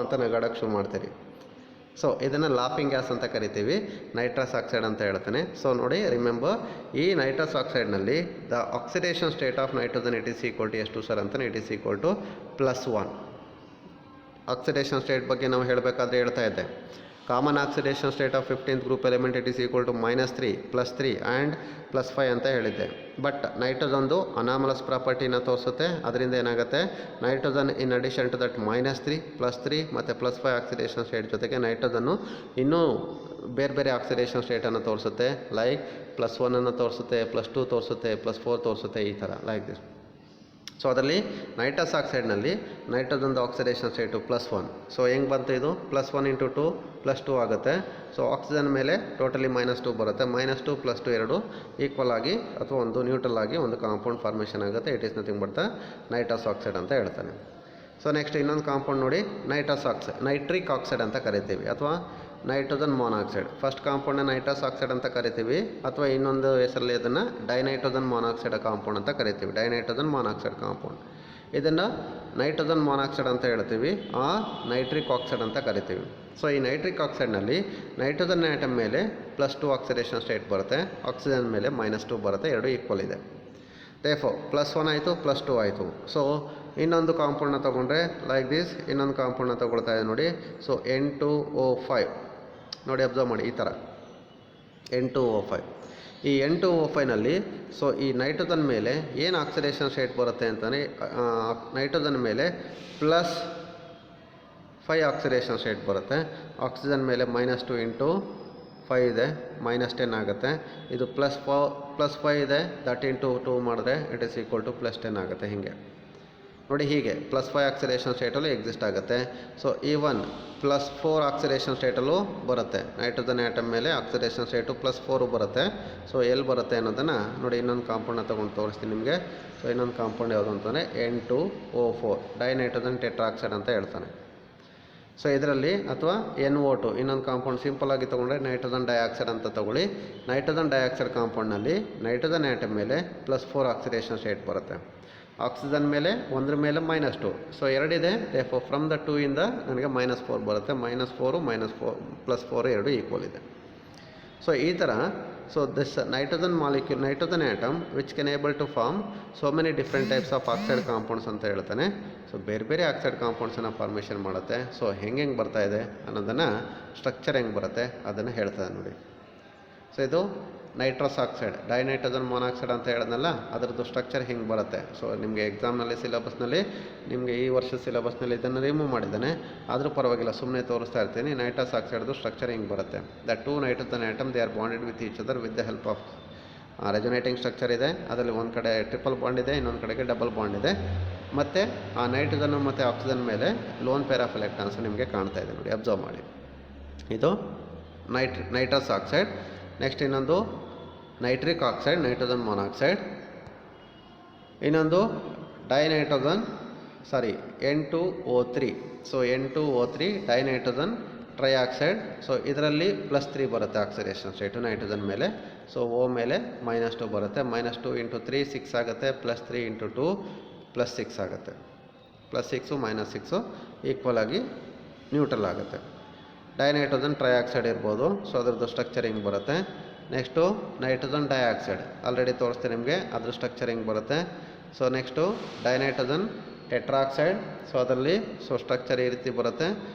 ಅಂತ ನಗಾಡೋಕ್ಕೆ ಶುರು ಮಾಡ್ತೀರಿ. ಸೊ ಇದನ್ನು ಲಾಫಿಂಗ್ ಗ್ಯಾಸ್ ಅಂತ ಕರಿತೀವಿ, ನೈಟ್ರಸ್ ಆಕ್ಸೈಡ್ ಅಂತ ಹೇಳ್ತಾನೆ. ಸೊ ನೋಡಿ, ರಿಮೆಂಬರ್, ಈ ನೈಟ್ರಸ್ ಆಕ್ಸೈಡ್ನಲ್ಲಿ the oxidation state of nitrogen it is equal to ಎಷ್ಟು ಸರ್ ಅಂತಾನೆ, it is equal to +1. Oxidation state ಬಗ್ಗೆ ನಾವು ಹೇಳಬೇಕಾದ್ರೆ ಹೇಳ್ತಾ ಇದ್ದೆ, common oxidation state of 15th group element it is equal to -3 +3 and +5 ಅಂತ ಹೇಳಿದ್ದೆ. ಬಟ್ ನೈಟ್ರೋಜನ್ದು ಅನಾಮಲಸ್ ಪ್ರಾಪರ್ಟಿನ ತೋರಿಸುತ್ತೆ. ಅದರಿಂದ ಏನಾಗುತ್ತೆ, nitrogen in addition to that -3 +3 ಮತ್ತು +5 ಆಕ್ಸಿಡೇಷನ್ ಸ್ಟೇಟ್ ಜೊತೆಗೆ ನೈಟ್ರೋಜನ್ನು ಇನ್ನೂ ಬೇರೆ ಬೇರೆ ಆಕ್ಸಿಡೇಷನ್ ಸ್ಟೇಟನ್ನು ತೋರಿಸುತ್ತೆ. ಲೈಕ್ +1 ತೋರಿಸುತ್ತೆ, +2 ತೋರಿಸುತ್ತೆ, +4 ತೋರಿಸುತ್ತೆ, ಈ ಥರ ಲೈಕ್ ದಿಸ್. ಸೊ ಅದರಲ್ಲಿ ನೈಟ್ರಸ್ ಆಕ್ಸೈಡ್ನಲ್ಲಿ ನೈಟ್ರೋಜನ್ದು ಆಕ್ಸಿಡೇಷನ್ ಸ್ಟೇಟು +1. ಸೊ ಹೆಂಗೆ ಬಂತು ಇದು, +1 × 2 +2 ಆಗುತ್ತೆ. ಸೊ ಆಕ್ಸಿಜನ್ ಮೇಲೆ ಟೋಟಲಿ -2 ಬರುತ್ತೆ. -2 +2 ಎರಡು ಈಕ್ವಲ್ ಆಗಿ ಅಥವಾ ಒಂದು ನ್ಯೂಟ್ರಲ್ ಆಗಿ ಒಂದು ಕಾಂಪೌಂಡ್ ಫಾರ್ಮೇಷನ್ ಆಗುತ್ತೆ. It is nothing but the nitrous oxide ಅಂತ ಹೇಳ್ತಾನೆ. ಸೊ ನೆಕ್ಸ್ಟ್ ಇನ್ನೊಂದು ಕಾಂಪೌಂಡ್ ನೋಡಿ, ನೈಟ್ರಿಕ್ ಆಕ್ಸೈಡ್ ಅಂತ ಕರಿತೀವಿ, ಅಥವಾ ನೈಟ್ರೋಜನ್ ಮೊನಾಕ್ಸೈಡ್. ಫಸ್ಟ್ ಕಾಂಪೌಂಡ್ನ ನೈಟ್ರಸ್ ಆಕ್ಸೈಡ್ ಅಂತ ಕರಿತೀವಿ, ಅಥವಾ ಇನ್ನೊಂದು ಹೆಸರಲ್ಲಿ ಇದನ್ನು ಡೈನೈಟ್ರೋಜನ್ ಮೊನಾಕ್ಸೈಡ್ ಕಾಂಪೌಂಡ್ ಅಂತ ಕರಿತೀವಿ, ಡೈನೈಟ್ರೋಜನ್ ಮೊನಾಕ್ಸೈಡ್ ಕಾಂಪೌಂಡ್. ಇದನ್ನು ನೈಟ್ರೋಜನ್ ಮೊನಾಕ್ಸೈಡ್ ಅಂತ ಹೇಳ್ತೀವಿ, ನೈಟ್ರಿಕ್ ಆಕ್ಸೈಡ್ ಅಂತ ಕರಿತೀವಿ. ಸೊ ಈ ನೈಟ್ರಿಕ್ ಆಕ್ಸೈಡ್ನಲ್ಲಿ ನೈಟ್ರೋಜನ್ ಆಟಮ್ ಮೇಲೆ +2 ಆಕ್ಸಿಡೇಷನ್ ಸ್ಟೇಟ್ ಬರುತ್ತೆ, ಆಕ್ಸಿಜನ್ ಮೇಲೆ -2 ಬರುತ್ತೆ, ಎರಡು ಈಕ್ವಲ್ ಇದೆ. ದೇಫೋ +1 ಆಯಿತು, +2 ಆಯಿತು. ಸೊ ಇನ್ನೊಂದು ಕಾಂಪೌಂಡ್ನ ತೊಗೊಂಡ್ರೆ ಲೈಕ್ ದಿಸ್, ಇನ್ನೊಂದು ಕಾಂಪೌಂಡ್ನ ತೊಗೊಳ್ತಾ ಇದೆ ನೋಡಿ. ಸೊ N2O5 ನೋಡಿ, ಅಬ್ಸರ್ವ್ ಮಾಡಿ, ಈ ಥರ N2O5. ಈ N2O5ನಲ್ಲಿ ಸೊ ಈ ನೈಟ್ರೋಜನ್ ಮೇಲೆ ಏನು ಆಕ್ಸಿಡೇಷನ್ ಸ್ಟೇಟ್ ಬರುತ್ತೆ ಅಂತಲೇ, ನೈಟ್ರೋಜನ್ ಮೇಲೆ +5 ಆಕ್ಸಿಡೇಷನ್ ಸ್ಟೇಟ್ ಬರುತ್ತೆ, ಆಕ್ಸಿಜನ್ ಮೇಲೆ -2 × 5 ಇದೆ, -10 ಆಗುತ್ತೆ. ಇದು +5 ಇದೆ, ದಟ್ × 2 ಮಾಡಿದ್ರೆ ಇಟ್ ಈಸ್ ಈಕ್ವಲ್ ಟು +10 ಆಗುತ್ತೆ. ಹೀಗೆ ನೋಡಿ, ಹೀಗೆ +5 ಆಕ್ಸಿಡೇಷನ್ ಸ್ಟೇಟಲ್ಲೂ ಎಕ್ಸಿಸ್ಟ್ ಆಗುತ್ತೆ. ಸೊ ಈವನ್ +4 ಆಕ್ಸಿಡೇಷನ್ ಸ್ಟೇಟಲ್ಲೂ ಬರುತ್ತೆ. ನೈಟ್ರೋಜನ್ ಆಟಮ್ ಮೇಲೆ ಆಕ್ಸಿಡೇಷನ್ ಸ್ಟೇಟು +4 ಬರುತ್ತೆ. ಸೊ ಎಲ್ಲಿ ಬರುತ್ತೆ ಅನ್ನೋದನ್ನು ನೋಡಿ, ಇನ್ನೊಂದು ಕಾಂಪೌಂಡ್ನ ತೊಗೊಂಡು ತೋರಿಸ್ತೀನಿ ನಿಮಗೆ. ಸೊ ಇನ್ನೊಂದು ಕಾಂಪೌಂಡ್ ಯಾವುದು ಅಂತಂದರೆ N2O4 ಡೈನೈಟ್ರೋಜನ್ ಟೆಟ್ರಾಕ್ಸೈಡ್ ಅಂತ ಹೇಳ್ತಾನೆ. ಸೊ ಇದರಲ್ಲಿ ಅಥವಾ NO2 ಇನ್ನೊಂದು ಕಾಂಪೌಂಡ್ ಸಿಂಪಲ್ ಆಗಿ ತೊಗೊಂಡ್ರೆ ನೈಟ್ರೋಜನ್ ಡೈಆಕ್ಸೈಡ್ ಅಂತ ತೊಗೊಳ್ಳಿ. ನೈಟ್ರೋಜನ್ ಡೈಆಕ್ಸೈಡ್ ಕಾಂಪೌಂಡ್ನಲ್ಲಿ ನೈಟ್ರೋಜನ್ ಆಟಮ್ ಮೇಲೆ +4 ಆಕ್ಸಿಡೇಷನ್ ಸ್ಟೇಟ್ ಬರುತ್ತೆ, ಆಕ್ಸಿಜನ್ ಮೇಲೆ ಒಂದ್ರ ಮೇಲೆ -2. ಸೊ ಎರಡಿದೆ, ಫ್ರಮ್ ದ 2 ಇಂದ ನನಗೆ -4 ಬರುತ್ತೆ. -4 +4 ಎರಡು ಈಕ್ವಲ್ ಇದೆ. ಸೊ ಈ ಥರ so this nitrogen molecule, nitrogen atom which can able to form so many different types of oxide compounds ಅಂತ ಹೇಳ್ತಾನೆ. ಸೊ ಬೇರೆ ಬೇರೆ ಆಕ್ಸೈಡ್ ಕಾಂಪೌಂಡ್ಸನ್ನು ಫಾರ್ಮೇಷನ್ ಮಾಡುತ್ತೆ. ಸೊ ಹೆಂಗೆ ಬರ್ತಾ ಇದೆ ಅನ್ನೋದನ್ನು, ಸ್ಟ್ರಕ್ಚರ್ ಹೆಂಗೆ ಬರುತ್ತೆ ಅದನ್ನು ಹೇಳ್ತದೆ ನೋಡಿ. ಸೊ ಇದು ನೈಟ್ರಸ್ ಆಕ್ಸೈಡ್, ಡೈನೈಟ್ರೋಜನ್ ಮೊನಾಕ್ಸೈಡ್ ಅಂತ ಹೇಳಿದ್ನಲ್ಲ, ಅದರದ್ದು ಸ್ಟ್ರಕ್ಚರ್ ಹಿಂಗೆ ಬರುತ್ತೆ. ಸೊ ನಿಮಗೆ ಎಕ್ಸಾಮ್ನಲ್ಲಿ ಸಿಲೆಬಸ್ನಲ್ಲಿ ನಿಮಗೆ ಈ ವರ್ಷದ ಸಿಲೆಬಸ್ನಲ್ಲಿ ಇದನ್ನು ರಿಮೂವ್ ಮಾಡಿದ್ದಾನೆ, ಆದರೂ ಪರವಾಗಿಲ್ಲ, ಸುಮ್ಮನೆ ತೋರಿಸ್ತಾ ಇರ್ತೀನಿ. ನೈಟ್ರಸ್ ಆಕ್ಸೈಡ್ದು ಸ್ಟ್ರಕ್ಚರ್ ಹಿಂಗೆ ಬರುತ್ತೆ. The 2 nitrogen atom they are bonded with each other with the help of resonating structure ಇದೆ. ಅದರಲ್ಲಿ ಒಂದು ಕಡೆ ಟ್ರಿಪಲ್ ಬಾಂಡ್ ಇದೆ, ಇನ್ನೊಂದು ಕಡೆಗೆ ಡಬಲ್ ಬಾಂಡ್ ಇದೆ. ಮತ್ತು ಆ ನೈಟ್ರೋಜನ್ ಮತ್ತು ಆಕ್ಸಿಜನ್ ಮೇಲೆ ಲೋನ್ ಪೇರ್ ಆಫ್ ಎಲೆಕ್ಟ್ರಾನ್ಸ್ ನಿಮಗೆ ಕಾಣ್ತಾ ಇದೆ ನೋಡಿ, ಅಬ್ಸರ್ವ್ ಮಾಡಿ. ಇದು ನೈಟ್ರಸ್ ಆಕ್ಸೈಡ್. ನೆಕ್ಸ್ಟ್ ಇನ್ನೊಂದು ನೈಟ್ರಿಕ್ ಆಕ್ಸೈಡ್, ನೈಟ್ರೋಜನ್ ಮೊನಾಕ್ಸೈಡ್. ಇನ್ನೊಂದು N2O3. So N2O3 dinitrogen trioxide. So ಇದರಲ್ಲಿ +3 ಬರುತ್ತೆ ಆಕ್ಸಿಡೇಷನ್ ಸ್ಟೇಟು ನೈಟ್ರೋಜನ್ ಮೇಲೆ. ಸೊ O ಮೇಲೆ -2 ಬರುತ್ತೆ. -2 × 3 6 ಆಗುತ್ತೆ, +3 × 2 +6 ಆಗುತ್ತೆ. +6 -6 ಈಕ್ವಲ್ ಆಗಿ ನ್ಯೂಟ್ರಲ್ ಆಗುತ್ತೆ. ಡೈನೈಟ್ರೋಜನ್ ಟ್ರೈಆಕ್ಸೈಡ್ ಇರ್ಬೋದು. ಸೊ ಅದರದ್ದು ಸ್ಟ್ರಕ್ಚರಿಂಗ್ ಬರುತ್ತೆ. ನೆಕ್ಸ್ಟು ನೈಟ್ರೋಜನ್ ಡೈಆಕ್ಸೈಡ್ ಆಲ್ರೆಡಿ ತೋರಿಸ್ತೀನಿ ನಿಮಗೆ, ಅದ್ರ ಸ್ಟ್ರಕ್ಚರಿಂಗ್ ಬರುತ್ತೆ. So next dinitrogen tetroxide. So ಅದರಲ್ಲಿ ಸ್ಟ್ರಕ್ಚರ್ ಈ ರೀತಿ ಬರುತ್ತೆ.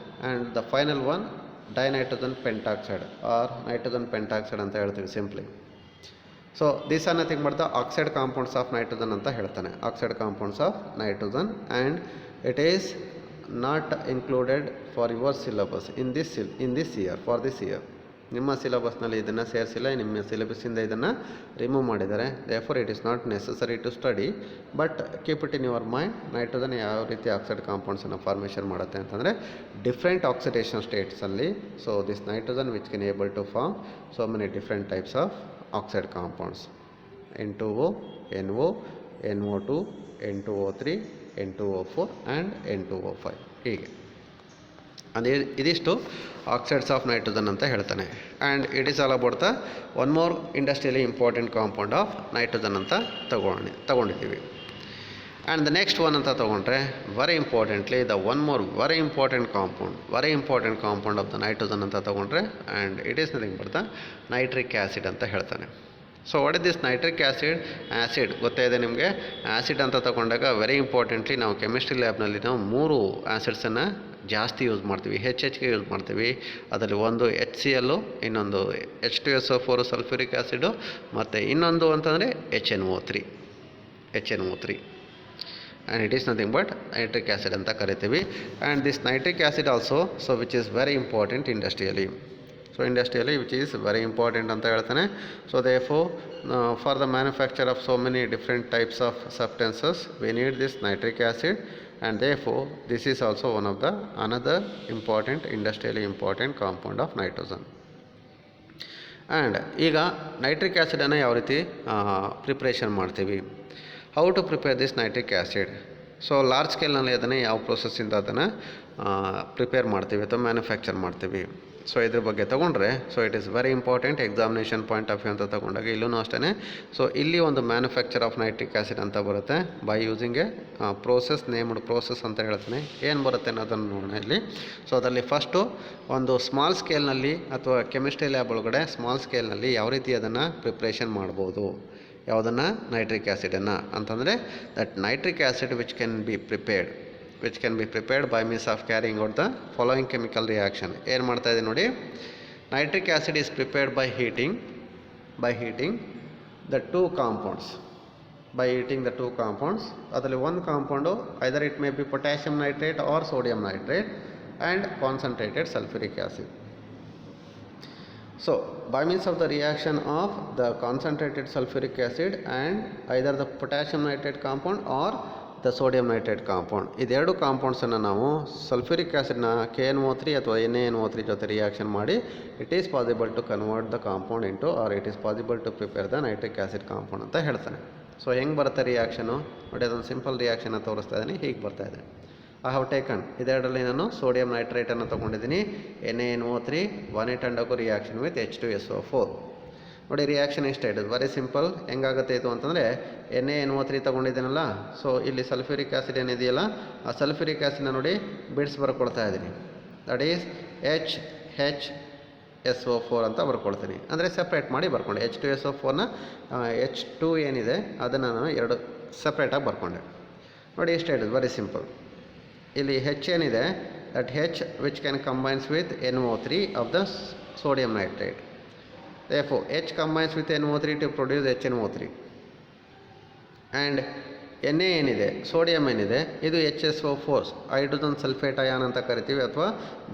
And the final one dinitrogen pentoxide or nitrogen pentoxide ಅಂತ ಹೇಳ್ತೀವಿ simply. So these are nothing but the oxide compounds of nitrogen ಅಂತ ಹೇಳ್ತಾನೆ. Oxide compounds of nitrogen, and it is not included for your syllabus in this year for this year. ನಿಮ್ಮ ಸಿಲಬಸ್ನಲ್ಲಿ ಇದನ್ನು ಸೇರಿಸಿಲ್ಲ, ನಿಮ್ಮ ಸಿಲೆಬಸ್ಸಿಂದ ಇದನ್ನು ರಿಮೂವ್ ಮಾಡಿದ್ದಾರೆ. Therefore it is not necessary to study, but keep it in your mind. Nitrogen ಯಾವ ರೀತಿ ಆಕ್ಸೈಡ್ ಕಾಂಪೌಂಡ್ಸನ್ನು ಫಾರ್ಮೇಷನ್ ಮಾಡುತ್ತೆ ಅಂತಂದರೆ ಡಿಫ್ರೆಂಟ್ ಆಕ್ಸಿಡೇಷನ್ ಸ್ಟೇಟ್ಸಲ್ಲಿ. So this nitrogen which can able to form so many different types of oxide compounds. N2O, NO, NO2, N2O3, N2O4 and N2O5 ಹೀಗೆ. ಅದೇ ಇದಿಷ್ಟು oxides of nitrogen ಅಂತ ಹೇಳ್ತಾನೆ. And it is all about the one more ಇಂಡಸ್ಟ್ರಿಯಲಿ important compound of nitrogen ಅಂತ ತಗೊಂಡಿದ್ದೀವಿ. And the next one ಅಂತ ತೊಗೊಂಡ್ರೆ very importantly the one more very important compound of the nitrogen ಅಂತ ತೊಗೊಂಡ್ರೆ, and it is nothing but the nitric acid ಅಂತ ಹೇಳ್ತಾನೆ. So what is this nitric acid ಗೊತ್ತೇ ಇದೆ ನಿಮಗೆ. ಆ್ಯಸಿಡ್ ಅಂತ ತಗೊಂಡಾಗ ವೆರಿ ಇಂಪಾರ್ಟೆಂಟ್ಲಿ ನಾವು ಕೆಮಿಸ್ಟ್ರಿ ಲ್ಯಾಬ್ನಲ್ಲಿ ನಾವು 3 ಆ್ಯಸಿಡ್ಸನ್ನು ಜಾಸ್ತಿ ಯೂಸ್ ಮಾಡ್ತೀವಿ, ಹೆಚ್ಚಿಗೆ ಯೂಸ್ ಮಾಡ್ತೀವಿ. ಅದರಲ್ಲಿ ಒಂದು HCl, ಇನ್ನೊಂದು H2SO4 ಸಲ್ಫ್ಯೂರಿಕ್ ಆ್ಯಸಿಡು, ಮತ್ತು ಇನ್ನೊಂದು ಅಂತಂದರೆ HNO3. And it is nothing but nitric acid ಅಂತ ಕರಿತೀವಿ. And this nitric acid also so which is very important ಇಂಡಸ್ಟ್ರಿಯಲಿ. So ಇಂಡಸ್ಟ್ರಿಯಲಿ which is very important ಅಂತ ಹೇಳ್ತಾನೆ. So therefore for the manufacture of so many different types of substances we need this nitric acid, and therefore this is also one of the another important industrially important compound of nitrogen. And ಈಗ nitric ಆ್ಯಸಿಡನ್ನು ಯಾವ ರೀತಿ preparation ಮಾಡ್ತೀವಿ, how to prepare this nitric acid. So large ಸ್ಕೇಲ್ನಲ್ಲಿ ಅದನ್ನು ಯಾವ ಪ್ರೊಸೆಸ್ಸಿಂದ ಅದನ್ನು prepare ಮಾಡ್ತೀವಿ ಅಥವಾ ಮ್ಯಾನುಫ್ಯಾಕ್ಚರ್ ಮಾಡ್ತೀವಿ. ಸೊ ಇದ್ರ ಬಗ್ಗೆ ತೊಗೊಂಡ್ರೆ so it is very important examination point of view ಅಂತ ತೊಗೊಂಡಾಗ ಇಲ್ಲೂ ಅಷ್ಟೇ. ಸೊ ಇಲ್ಲಿ ಒಂದು ಮ್ಯಾನುಫ್ಯಾಕ್ಚರ್ ಆಫ್ ನೈಟ್ರಿಕ್ ಆ್ಯಸಿಡ್ ಅಂತ ಬರುತ್ತೆ by using a process named process ಅಂತ ಹೇಳ್ತಾನೆ. ಏನು ಬರುತ್ತೆ ಅನ್ನೋದನ್ನು ನೋಡೋಣ ಇಲ್ಲಿ. ಸೊ ಅದರಲ್ಲಿ ಫಸ್ಟು ಒಂದು ಸ್ಮಾಲ್ ಸ್ಕೇಲ್ನಲ್ಲಿ ಅಥವಾ ಕೆಮಿಸ್ಟ್ರಿ ಲ್ಯಾಬ್ ಒಳಗಡೆ ಸ್ಮಾಲ್ ಸ್ಕೇಲ್ನಲ್ಲಿ ಯಾವ ರೀತಿ ಅದನ್ನು ಪ್ರಿಪ್ರೇಷನ್ ಮಾಡ್ಬೋದು, ಯಾವುದನ್ನು ನೈಟ್ರಿಕ್ ಆ್ಯಸಿಡನ್ನು ಅಂತಂದರೆ that nitric acid which can be prepared by means of carrying out the following chemical reaction. ಏನು ಮಾಡ್ತಾ ಇದೆ ನೋಡಿ, nitric acid is prepared by heating the two compounds. ಅದರಲ್ಲಿ ಒಂದು compound either it may be potassium nitrate or sodium nitrate and concentrated sulphuric acid. So by means of the reaction of the concentrated sulfuric acid and either the potassium nitrate compound or the sodium nitrate compound, ಇದೆರಡು ಕಾಂಪೌಂಡ್ಸನ್ನು ನಾವು sulphuric ಆ್ಯಸಿಡ್ನ KNO3 ಅಥವಾ NaNO3 ಜೊತೆ reaction ಮಾಡಿ it is possible to convert the compound into or it is possible to prepare the nitric acid compound ಅಂತ ಹೇಳ್ತಾನೆ. So ಹೆಂಗೆ ಬರುತ್ತೆ reaction ನೋಡಿ, ಅದೊಂದು ಸಿಂಪಲ್ ರಿಯಾಕ್ಷನ್ ತೋರಿಸ್ತಾ ಇದ್ದೀನಿ, ಹೀಗೆ ಬರ್ತಾ ಇದೆ. ಐ ಹ್ಯಾವ್ ಟೇಕನ್ ಇದೆರಡರಲ್ಲಿ ನಾನು ಸೋಡಿಯಂ ನೈಟ್ರೇಟನ್ನು ತೊಗೊಂಡಿದ್ದೀನಿ, NaNO3 1 undergo reaction with H2SO4. ನೋಡಿ ರಿಯಾಕ್ಷನ್ ಇಷ್ಟ ಇದೆ, ವೆರಿ ಸಿಂಪಲ್. ಹೆಂಗಾಗುತ್ತೆ ಇದು ಅಂತಂದರೆ NaNO3 ತೊಗೊಂಡಿದ್ದೀನಲ್ಲ, ಸೊ ಇಲ್ಲಿ ಸಲ್ಫ್ಯೂರಿಕ್ ಆ್ಯಸಿಡ್ ಏನಿದೆಯಲ್ಲ ಆ ಸಲ್ಫ್ಯೂರಿಕ್ ಆ್ಯಸಿಡ್ನ ನೋಡಿ ಬಿಡ್ಸ್ ಬರ್ಕೊಳ್ತಾ ಇದ್ದೀನಿ, ದಟ್ ಈಸ್ HHSO4 ಅಂತ ಬರ್ಕೊಳ್ತೀನಿ. ಅಂದರೆ ಸಪ್ರೇಟ್ ಮಾಡಿ ಬರ್ಕೊಂಡೆ. H2SO4ನ H2 ಏನಿದೆ ಅದನ್ನು ನಾನು ಎರಡು ಸಪ್ರೇಟಾಗಿ ಬರ್ಕೊಂಡೆ. ನೋಡಿ ಇಷ್ಟ ಇದೆ, ವೆರಿ ಸಿಂಪಲ್. ಇಲ್ಲಿ H ಏನಿದೆ that H which can combines with NO3 of the sodium nitrate. therefore H combines with NO3 to produce HNO3. And Na ಏನಿದೆ ಸೋಡಿಯಂ ಏನಿದೆ ಇದು HSO4 ಹೈಡ್ರೋಜನ್ ಸಲ್ಫೇಟ್ ಅಯಾನ್ ಅಂತ ಕರಿತೀವಿ ಅಥವಾ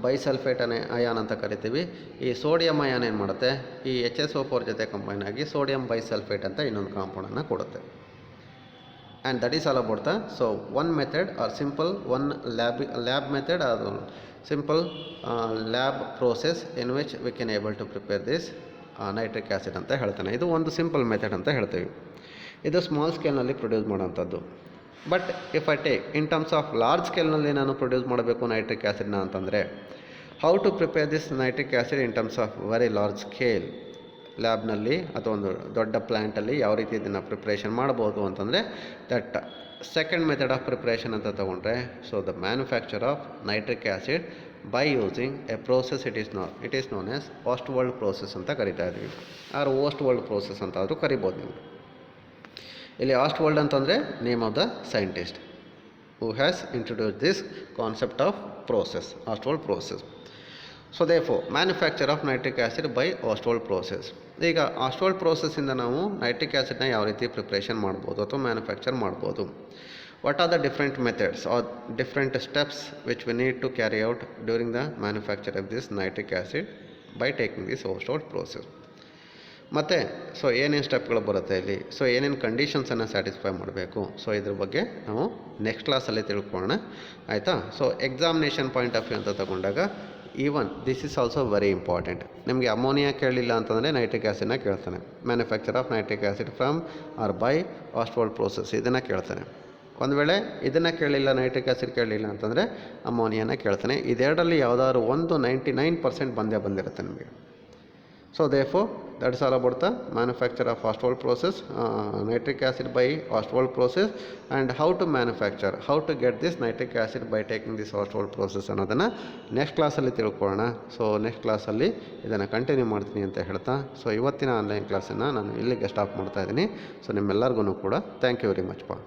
ಬೈಸಲ್ಫೇಟ್ ಅಯಾನ್ ಅಂತ ಕರಿತೀವಿ. ಈ ಸೋಡಿಯಂ ಅಯಾನ್ ಏನು ಮಾಡುತ್ತೆ, ಈ HSO4 ಜೊತೆ ಕಂಬೈನ್ ಆಗಿ ಸೋಡಿಯಂ ಬೈಸಲ್ಫೇಟ್ ಅಂತ ಇನ್ನೊಂದು ಕಾಂಪೌಂಡನ್ನು ಕೊಡುತ್ತೆ. And that is all about the one method or simple one lab method or simple lab process in which we can able to prepare this nitric acid ಅಂತ ಹೇಳ್ತಾನೆ. ಇದು ಒಂದು ಸಿಂಪಲ್ ಮೆಥಡ್ ಅಂತ ಹೇಳ್ತೀವಿ. ಇದು ಸ್ಮಾಲ್ ಸ್ಕೇಲ್ನಲ್ಲಿ ಪ್ರೊಡ್ಯೂಸ್ ಮಾಡೋಂಥದ್ದು. But if I take in terms of large ಸ್ಕೇಲ್ನಲ್ಲಿ ನಾನು ಪ್ರೊಡ್ಯೂಸ್ ಮಾಡಬೇಕು ನೈಟ್ರಿಕ್ ಆ್ಯಸಿಡ್ನ ಅಂತಂದರೆ how to prepare this nitric acid in terms of very large scale, ಲ್ಯಾಬ್ನಲ್ಲಿ ಅಥವಾ ಒಂದು ದೊಡ್ಡ ಪ್ಲ್ಯಾಂಟಲ್ಲಿ ಯಾವ ರೀತಿ ಇದನ್ನು ಪ್ರಿಪ್ರೇಷನ್ ಮಾಡ್ಬೋದು ಅಂತಂದರೆ that second method of preparation ಅಂತ ತಗೊಂಡ್ರೆ, so the manufacture of nitric acid by using a process it is known as Ostwald process ಅಂತ ಕರಿತಾ ಇದ್ವಿ, ಆರ್ ಓಸ್ಟ್ವಾಲ್ಡ್ ಪ್ರೋಸೆಸ್ ಅಂತ ಆದರೂ ಕರಿಬೋದು ನೀವು. ಇಲ್ಲಿ ಓಸ್ಟ್ವಾಲ್ಡ್ ಅಂತಂದರೆ name of the scientist who has introduce this concept of process, Ostwald process. So therefore manufacture of nitric acid by Ostwald process. ಈಗ ಓಸ್ಟ್ವಾಲ್ಡ್ ಪ್ರೋಸೆಸ್ಸಿಂದ ನಾವು ನೈಟ್ರಿಕ್ ಆ್ಯಸಿಡ್ನ ಯಾವ ರೀತಿ ಪ್ರಿಪ್ರೇಷನ್ ಮಾಡ್ಬೋದು ಅಥವಾ ಮ್ಯಾನುಫ್ಯಾಕ್ಚರ್ ಮಾಡ್ಬೋದು. What are the different methods or different steps which we need to carry out during the manufacture of this nitric acid by taking this Ostwald process? ಮತ್ತು so ಏನೇನು ಸ್ಟೆಪ್ಗಳು ಬರುತ್ತೆ ಇಲ್ಲಿ, ಸೊ ಏನೇನು ಕಂಡೀಷನ್ಸನ್ನು ಸ್ಯಾಟಿಸ್ಫೈ ಮಾಡಬೇಕು, so ಇದ್ರ ಬಗ್ಗೆ ನಾವು ನೆಕ್ಸ್ಟ್ ಕ್ಲಾಸಲ್ಲಿ ತಿಳ್ಕೊಳ್ಳೋಣ, ಆಯಿತಾ. So examination point of view ಅಂತ ತಗೊಂಡಾಗ even this is also very important. ನಿಮಗೆ ಅಮೋನಿಯಾ ಕೇಳಲಿಲ್ಲ ಅಂತಂದರೆ ನೈಟ್ರಿಕ್ ಆ್ಯಸಿಡ್ನ ಕೇಳ್ತಾನೆ, manufacture of nitric acid from or by Ostwald process ಇದನ್ನು ಕೇಳ್ತಾನೆ. ಒಂದು ವೇಳೆ ಇದನ್ನು ಕೇಳಲಿಲ್ಲ, ನೈಟ್ರಿಕ್ ಆ್ಯಸಿಡ್ ಕೇಳಲಿಲ್ಲ ಅಂತಂದರೆ ಅಮೋನಿಯಾನ ಕೇಳ್ತಾನೆ. ಇದೆರಡರಲ್ಲಿ ಯಾವುದಾದ್ರು ಒಂದು 99% ಬಂದಿರುತ್ತೆ ನಿಮಗೆ. So therefore that is all about the manufacture of Ostwald process, nitric acid by Ostwald process and how to manufacture, how to get this nitric acid by taking this Ostwald process ಅನ್ನೋದನ್ನು next ಕ್ಲಾಸಲ್ಲಿ ತಿಳ್ಕೊಳ್ಳೋಣ. So next ಕ್ಲಾಸಲ್ಲಿ ಇದನ್ನು continue ಮಾಡ್ತೀನಿ ಅಂತ ಹೇಳ್ತಾ, so ಇವತ್ತಿನ online ಕ್ಲಾಸನ್ನು ನಾನು ಇಲ್ಲಿಗೆ ಸ್ಟಾಪ್ ಮಾಡ್ತಾಯಿದ್ದೀನಿ. ಸೊ ನಿಮ್ಮೆಲ್ಲರಿಗೂ ಕೂಡ ಥ್ಯಾಂಕ್ ಯು ವೆರಿ ಮಚ್ ಪಾ.